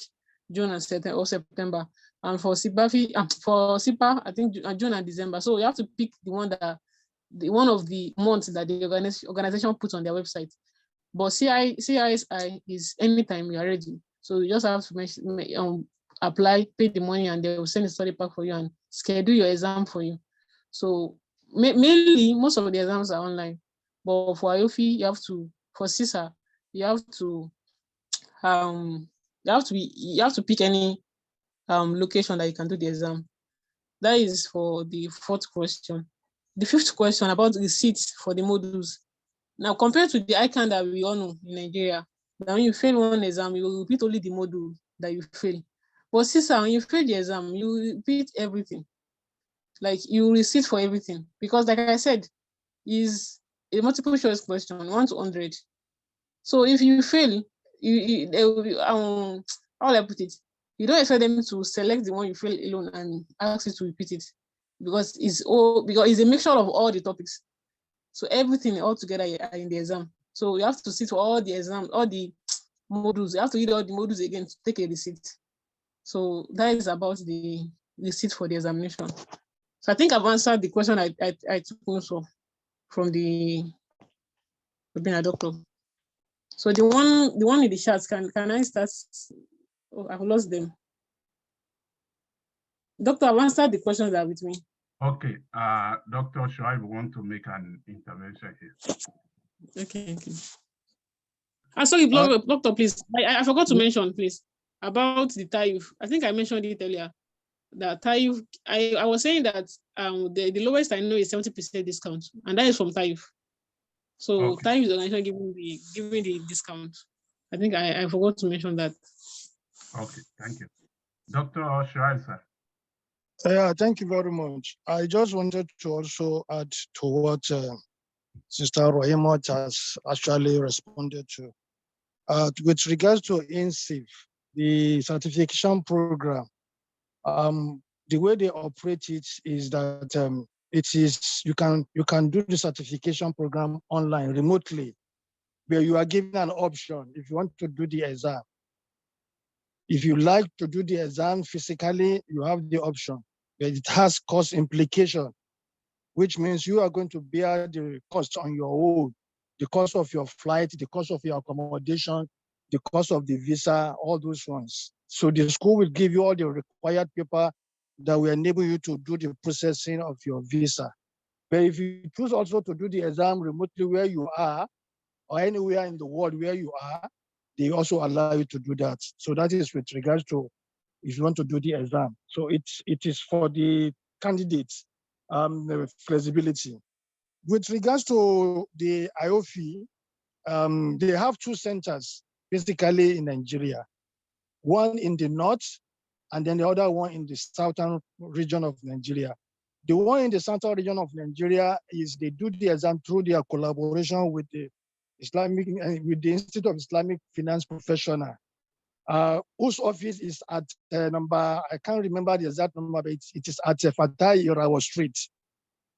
June, and September. And for CBAFI, for SIPA, I think June and December. So you have to pick the one of the months that the organization puts on their website. But CISI is anytime you are ready. So you just have to apply, pay the money, and they will send a study pack for you and schedule your exam for you. So mainly, most of the exams are online. But for IOFI, for CISA, you have to pick any location that you can do the exam. That is for the fourth question. The fifth question about the seats for the modules. Now, compared to the ICANN that we all know in Nigeria, that when you fail one exam, you will repeat only the module that you fail. But CISA, when you fail the exam, you repeat everything. Like you receipt for everything. Because like I said, is a multiple choice question, 1 to 100. So if you fail, they will be, how will I put it? You don't expect them to select the one you fail alone and ask you to repeat it, because it's a mixture of all the topics. So everything all together are in the exam. So you have to sit for all the exams, all the modules. You have to read all the modules again to take a receipt. So that is about the receipt for the examination. So I think I've answered the question I took also from the webinar, doctor. So the one in the chat, can I start? Oh, I've lost them. Doctor, I've answered the questions that are with me. Okay, Dr. Shoaib want to make an intervention here. Okay. Sorry, doctor, please. I forgot to mention, please, about the tariff. I think I mentioned it earlier. The tariff, I was saying that the lowest I know is 70% discount, and that is from tariff. So tariff is the organization giving the discount. I think I forgot to mention that. Okay, thank you. Dr. Shuaisa. Yeah, thank you very much. I just wanted to also add to what Sister Rohimot has actually responded to. With regards to INSIF, the certification program, the way they operate it is that you can do the certification program online remotely, where you are given an option if you want to do the exam. If you like to do the exam physically, you have the option, but it has cost implication, which means you are going to bear the cost on your own, the cost of your flight, the cost of your accommodation, the cost of the visa, all those ones. So the school will give you all the required paper that will enable you to do the processing of your visa. But if you choose also to do the exam remotely where you are, or anywhere in the world where you are, they also allow you to do that. So that is with regards to if you want to do the exam. So it is for the candidates, the flexibility. With regards to the IOFI, they have two centers basically in Nigeria, one in the north and then the other one in the southern region of Nigeria. The one in the southern region of Nigeria is they do the exam through their collaboration with the Institute of Islamic Finance Professional, whose office is at number, I can't remember the exact number, but it is at Fatai Irawa Street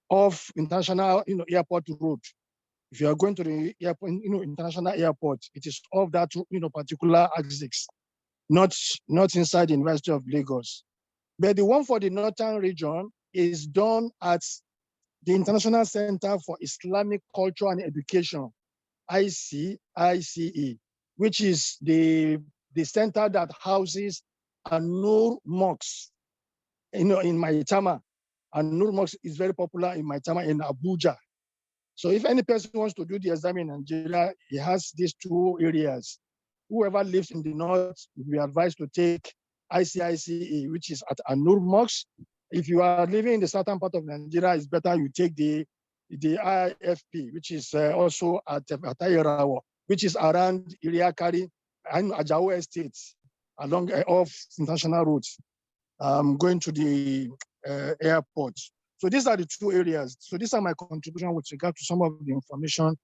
off International Airport Road. If you are going to the airport, International Airport, it is off that particular axis, not inside the University of Lagos. But the one for the northern region is done at the International Center for Islamic Culture and Education, ICE, which is the center that houses An-Nur Mosque, in Maitama. An-Nur Mosque is very popular in Maitama in Abuja. So if any person wants to do the exam in Nigeria, he has these two areas. Whoever lives in the north will be advised to take ICICE, which is at An-Nur Mosque. If you are living in the southern part of Nigeria, it's better you take the IFP, which is also at Atayarawa, which is around Iriakari and Ajao Estates, along off international roads, going to the airport. So these are the two areas. So these are my contribution with regard to some of the information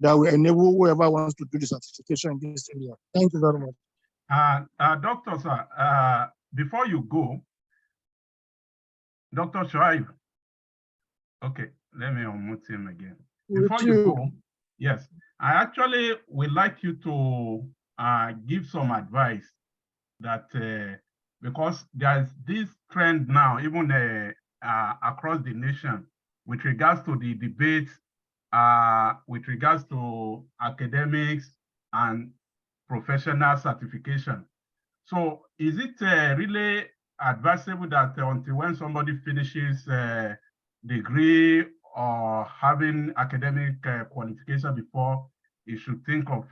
that will enable whoever wants to do the certification in this area. Thank you very much. Doctor, sir, before you go, Dr. Shoaib, okay, let me unmute him again. Before you go, yes, I actually would like you to give some advice that because there's this trend now, even across the nation, with regards to the debates, with regards to academics and professional certification. So is it really advisable that until when somebody finishes degree or having academic qualification before he should think of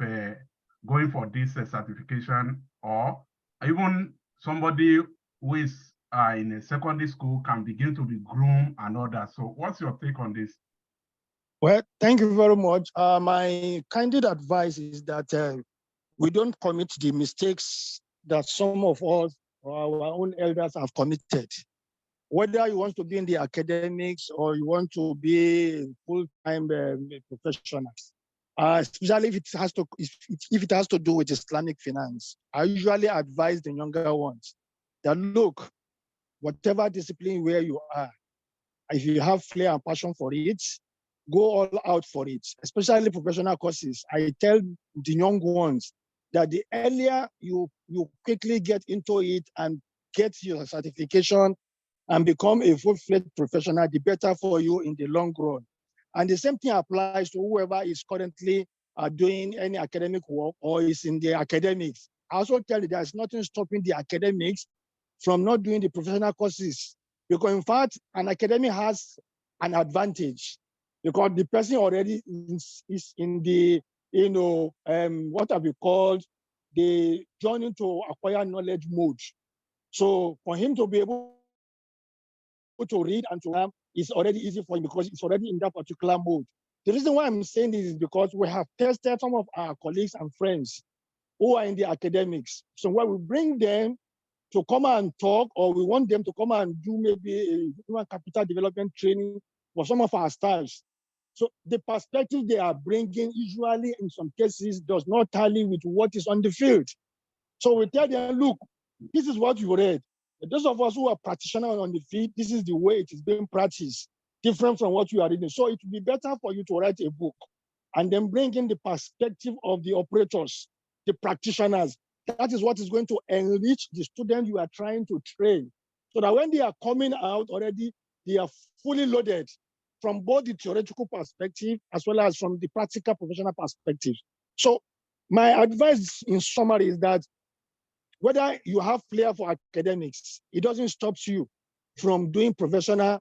going for this certification, or even somebody who is in a secondary school can begin to be groomed and all that? So what's your take on this? Well, thank you very much. My candid advice is that we don't commit the mistakes that some of us or our own elders have committed. Whether you want to be in the academics or you want to be full-time professional, especially if it has to do with Islamic finance, I usually advise the younger ones that look, whatever discipline where you are, if you have flair and passion for it, go all out for it, especially professional courses. I tell the young ones that the earlier you quickly get into it and get your certification and become a full-fledged professional, the better for you in the long run. And the same thing applies to whoever is currently doing any academic work or is in the academics. I also tell you there's nothing stopping the academics from not doing the professional courses, because in fact, an academic has an advantage because the person already is in the what have we called the journey to acquire knowledge mode. So for him to be able to read and to learn is already easy for him because it's already in that particular mode. The reason why I'm saying this is because we have tested some of our colleagues and friends who are in the academics. So when we bring them to come and talk, or we want them to come and do maybe a human capital development training for some of our staffs. So the perspective they are bringing usually in some cases does not tally with what is on the field. So we tell them, look, this is what you read. Those of us who are practitioners on the field, this is the way it is being practiced, different from what you are reading. So it would be better for you to write a book and then bring in the perspective of the operators, the practitioners. That is what is going to enrich the student you are trying to train. So that when they are coming out already, they are fully loaded from both the theoretical perspective as well as from the practical professional perspective. So my advice in summary is that whether you have flair for academics, it doesn't stop you from doing professional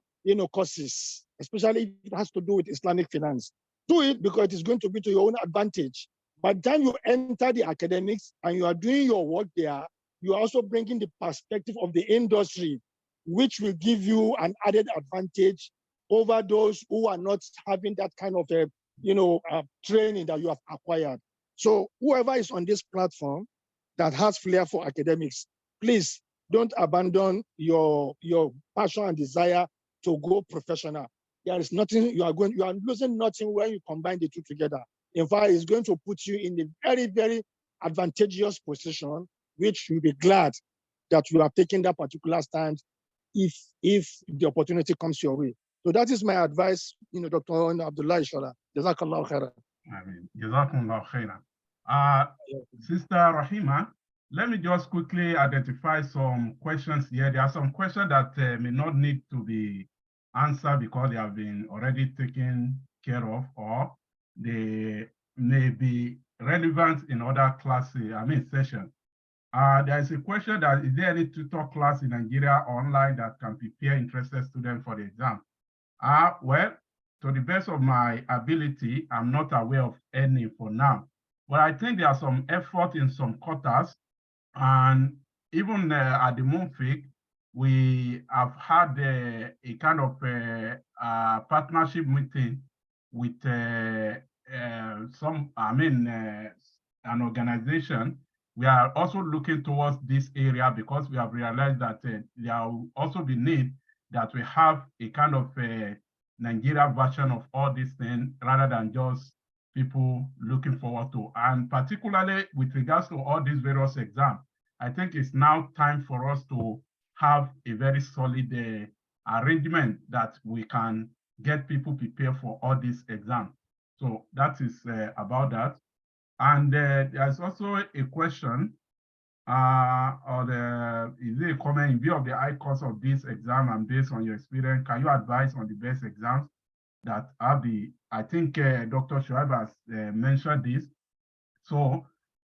courses, especially if it has to do with Islamic finance. Do it because it is going to be to your own advantage. By the time you enter the academics and you are doing your work there, you are also bringing the perspective of the industry, which will give you an added advantage over those who are not having that kind of training that you have acquired. So whoever is on this platform that has flair for academics, please don't abandon your passion and desire to go professional. There is nothing you are losing nothing when you combine the two together. In fact, it's going to put you in a very, very advantageous position, which you'll be glad that you have taken that particular stand if the opportunity comes your way. So that is my advice, Dr. Abdullah Ishala. Jazakallah khairan. Jazakumullah khairan. Sister Rahima, let me just quickly identify some questions here. There are some questions that may not need to be answered because they have been already taken care of, or they may be relevant in other classes, sessions. There is a question that, is there any tutor class in Nigeria online that can prepare interested students for the exam? Well, to the best of my ability, I'm not aware of any for now. But I think there are some effort in some quarters, and even at the MUNFIQ, we have had a kind of partnership meeting with an organization. We are also looking towards this area because we have realized that there will also be need that we have a kind of Nigeria version of all these things rather than just people looking forward to. And particularly with regards to all these various exams, I think it's now time for us to have a very solid arrangement that we can get people prepared for all these exams. So that is about that. And there's also a question, is there a comment in view of the high cost of this exam and based on your experience, can you advise on the best exams that are I think Dr. Shoaib has mentioned this. So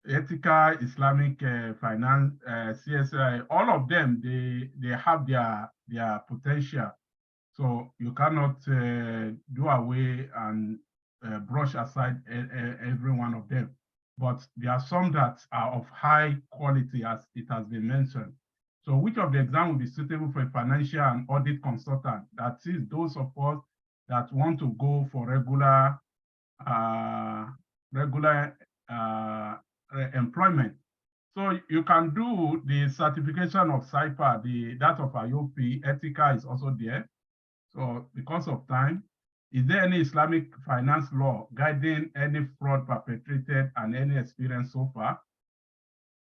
ethical, Islamic finance, CSI, all of them, they have their potential. So you cannot do away and brush aside every one of them. But there are some that are of high quality, as it has been mentioned. So which of the exams will be suitable for a financial and audit consultant? That is those of us that want to go for regular employment. So you can do the certification of CIPA, that of IOP, Ethica is also there. So because of time, is there any Islamic finance law guiding any fraud perpetrated and any experience so far?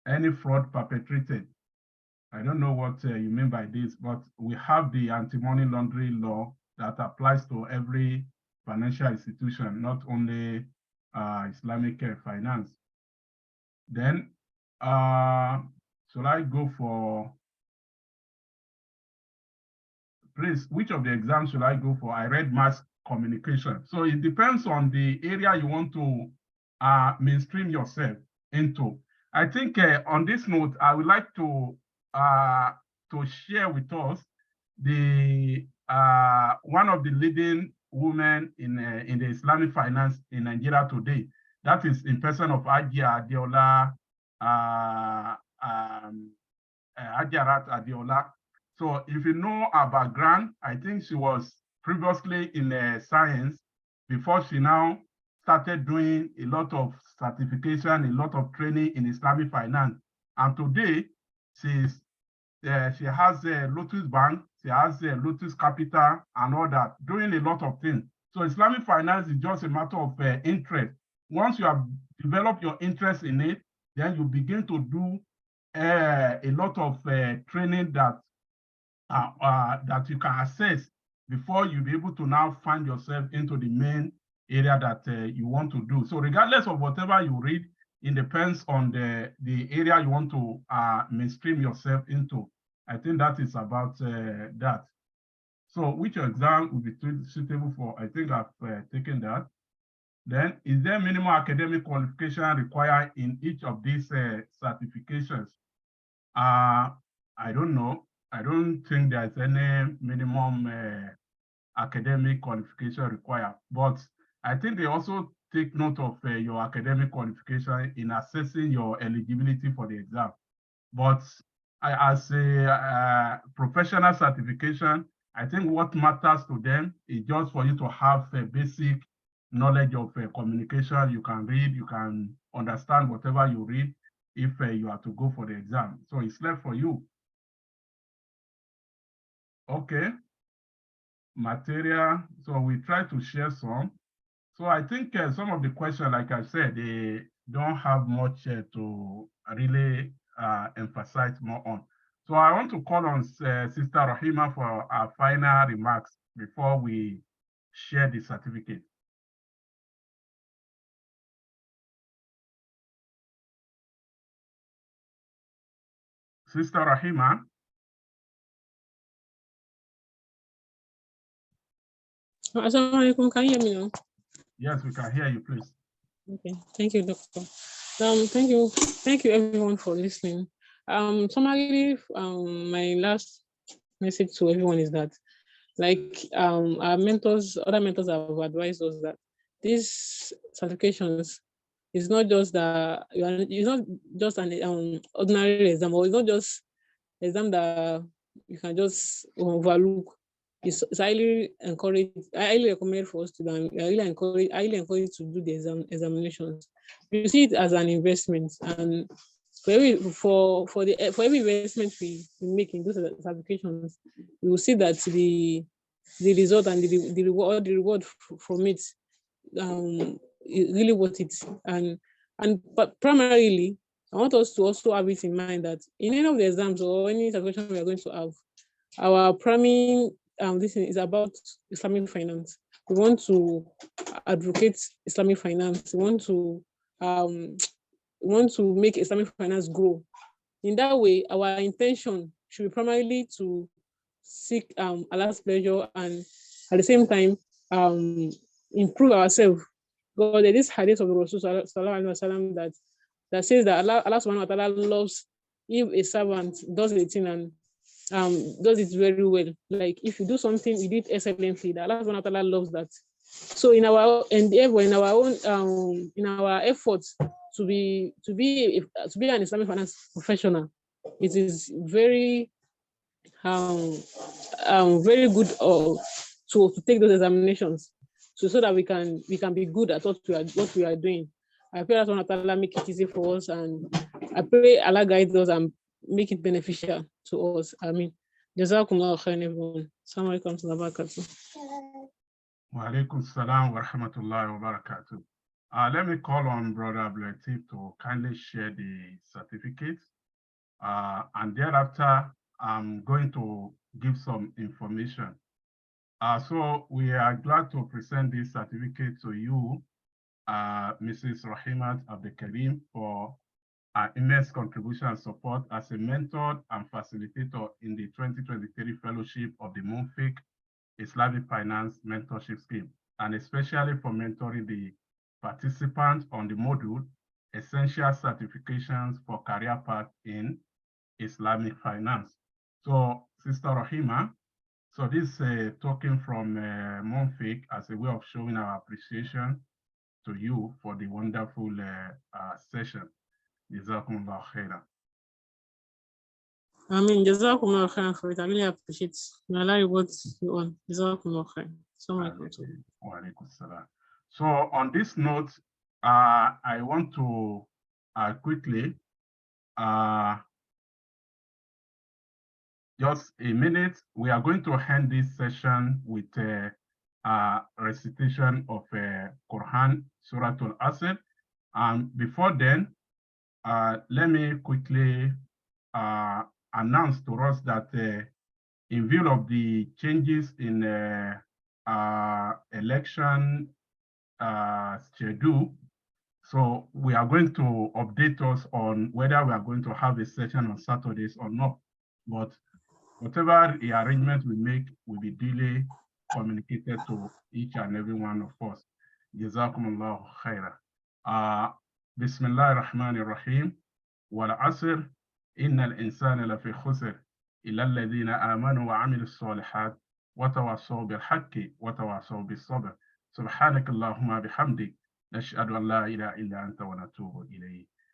Any fraud perpetrated? I don't know what you mean by this, but we have the anti-money laundering law that applies to every financial institution, not only Islamic finance. Then, should I go for, please, which of the exams should I go for? I read mass communication. So it depends on the area you want to mainstream yourself into. I think on this note, I would like to share with us the one of the leading women in the Islamic finance in Nigeria today. That is in person of Ajia Adeola, Ajarat Adeola. So if you know her background, I think she was previously in science before she now started doing a lot of certification, a lot of training in Islamic finance. And today, she has a Lotus Bank, she has a Lotus Capital and all that, doing a lot of things. So Islamic finance is just a matter of interest. Once you have developed your interest in it, then you begin to do a lot of training that that you can access before you be able to now find yourself into the main area that you want to do. So regardless of whatever you read, it depends on the area you want to mainstream yourself into. I think that is about that. So which exam would be suitable for? I think I've taken that. Then, is there minimum academic qualification required in each of these certifications? I don't know. I don't think there's any minimum academic qualification required, but I think they also take note of your academic qualification in assessing your eligibility for the exam. But as a professional certification, I think what matters to them is just for you to have a basic knowledge of communication. You can read, you can understand whatever you read if you are to go for the exam. So it's left for you. Okay. Material. So we try to share some. So I think some of the questions, like I said, they don't have much to really emphasize more on. So I want to call on Sister Rahima for our final remarks before we share the certificate. Sister Rahima. Assalamu alaikum. Can you hear me now? Yes, we can hear you, please. Okay, thank you, Doctor. Thank you everyone for listening. Summarily, my last message to everyone is that, like our mentors, other mentors have advised us that these certifications is not just that it's not just an ordinary exam, or it's not just exam that you can just overlook. It's highly recommended for us to do. Highly encourage to do the examinations. You see it as an investment, and for every investment we make in those certifications, we will see that the result and the reward from it is really worth it. But primarily, I want us to also have it in mind that in any of the exams or any certification we are going to have, our primary this is about Islamic finance. We want to advocate Islamic finance. We want to make Islamic finance grow. In that way, our intention should be primarily to seek Allah's pleasure and at the same time improve ourselves. God, there is hadith of the Rasul that says that Allah subhanahu wa ta'ala loves if a servant does a thing and does it very well. Like if you do something, you did excellently, that Allah subhanahu wa ta'ala loves that. So in our efforts to be an Islamic finance professional, it is very very good to take those examinations, so that we can be good at what we are doing. I pray that Allah make it easy for us, and I pray Allah guide us and make it beneficial to us. I mean, Jazakumullah khairan everyone. Assalamu alaikum wa rahmatullahi wa barakatuh. Wa alaikum salam wa rahmatullahi wa barakatuh. Let me call on Brother Abdulatif to kindly share the certificate. And thereafter, I'm going to give some information. So we are glad to present this certificate to you, Mrs. Rahimat Abdelkarim, for her immense contribution and support as a mentor and facilitator in the 2023 Fellowship of the MUNFIQ Islamic Finance Mentorship Scheme, and especially for mentoring the participants on the module Essential Certifications for Career Path in Islamic Finance. So, Sister Rahima, so this is a token from MUNFIQ as a way of showing our appreciation to you for the wonderful session. Jazakumullah khairan. I mean, Jazakumullah khairan for it. I really appreciate it. May Allah reward you on. Jazakumullah khairan. Wa alaikum salam. So on this note, I want to quickly, just a minute, we are going to end this session with a recitation of Quran, Surah Al-Asr. And before then, let me quickly announce to us that in view of the changes in election schedule, so we are going to update us on whether we are going to have a session on Saturdays or not. But whatever the arrangement we make will be duly communicated to each and every one of us. Jazakumullahu khaira. Bismillah ar-Rahman ar-Rahim. Wal asr, inna al-insana lafi khusr, illa alladhina amanu wa amilu s-salihat, wa tawassaw bil-haqqi, wa tawassaw bis-sabr. Subhanak Allahumma bihamdik, nashhadu an la ilaha illa anta wa natubu ilayk.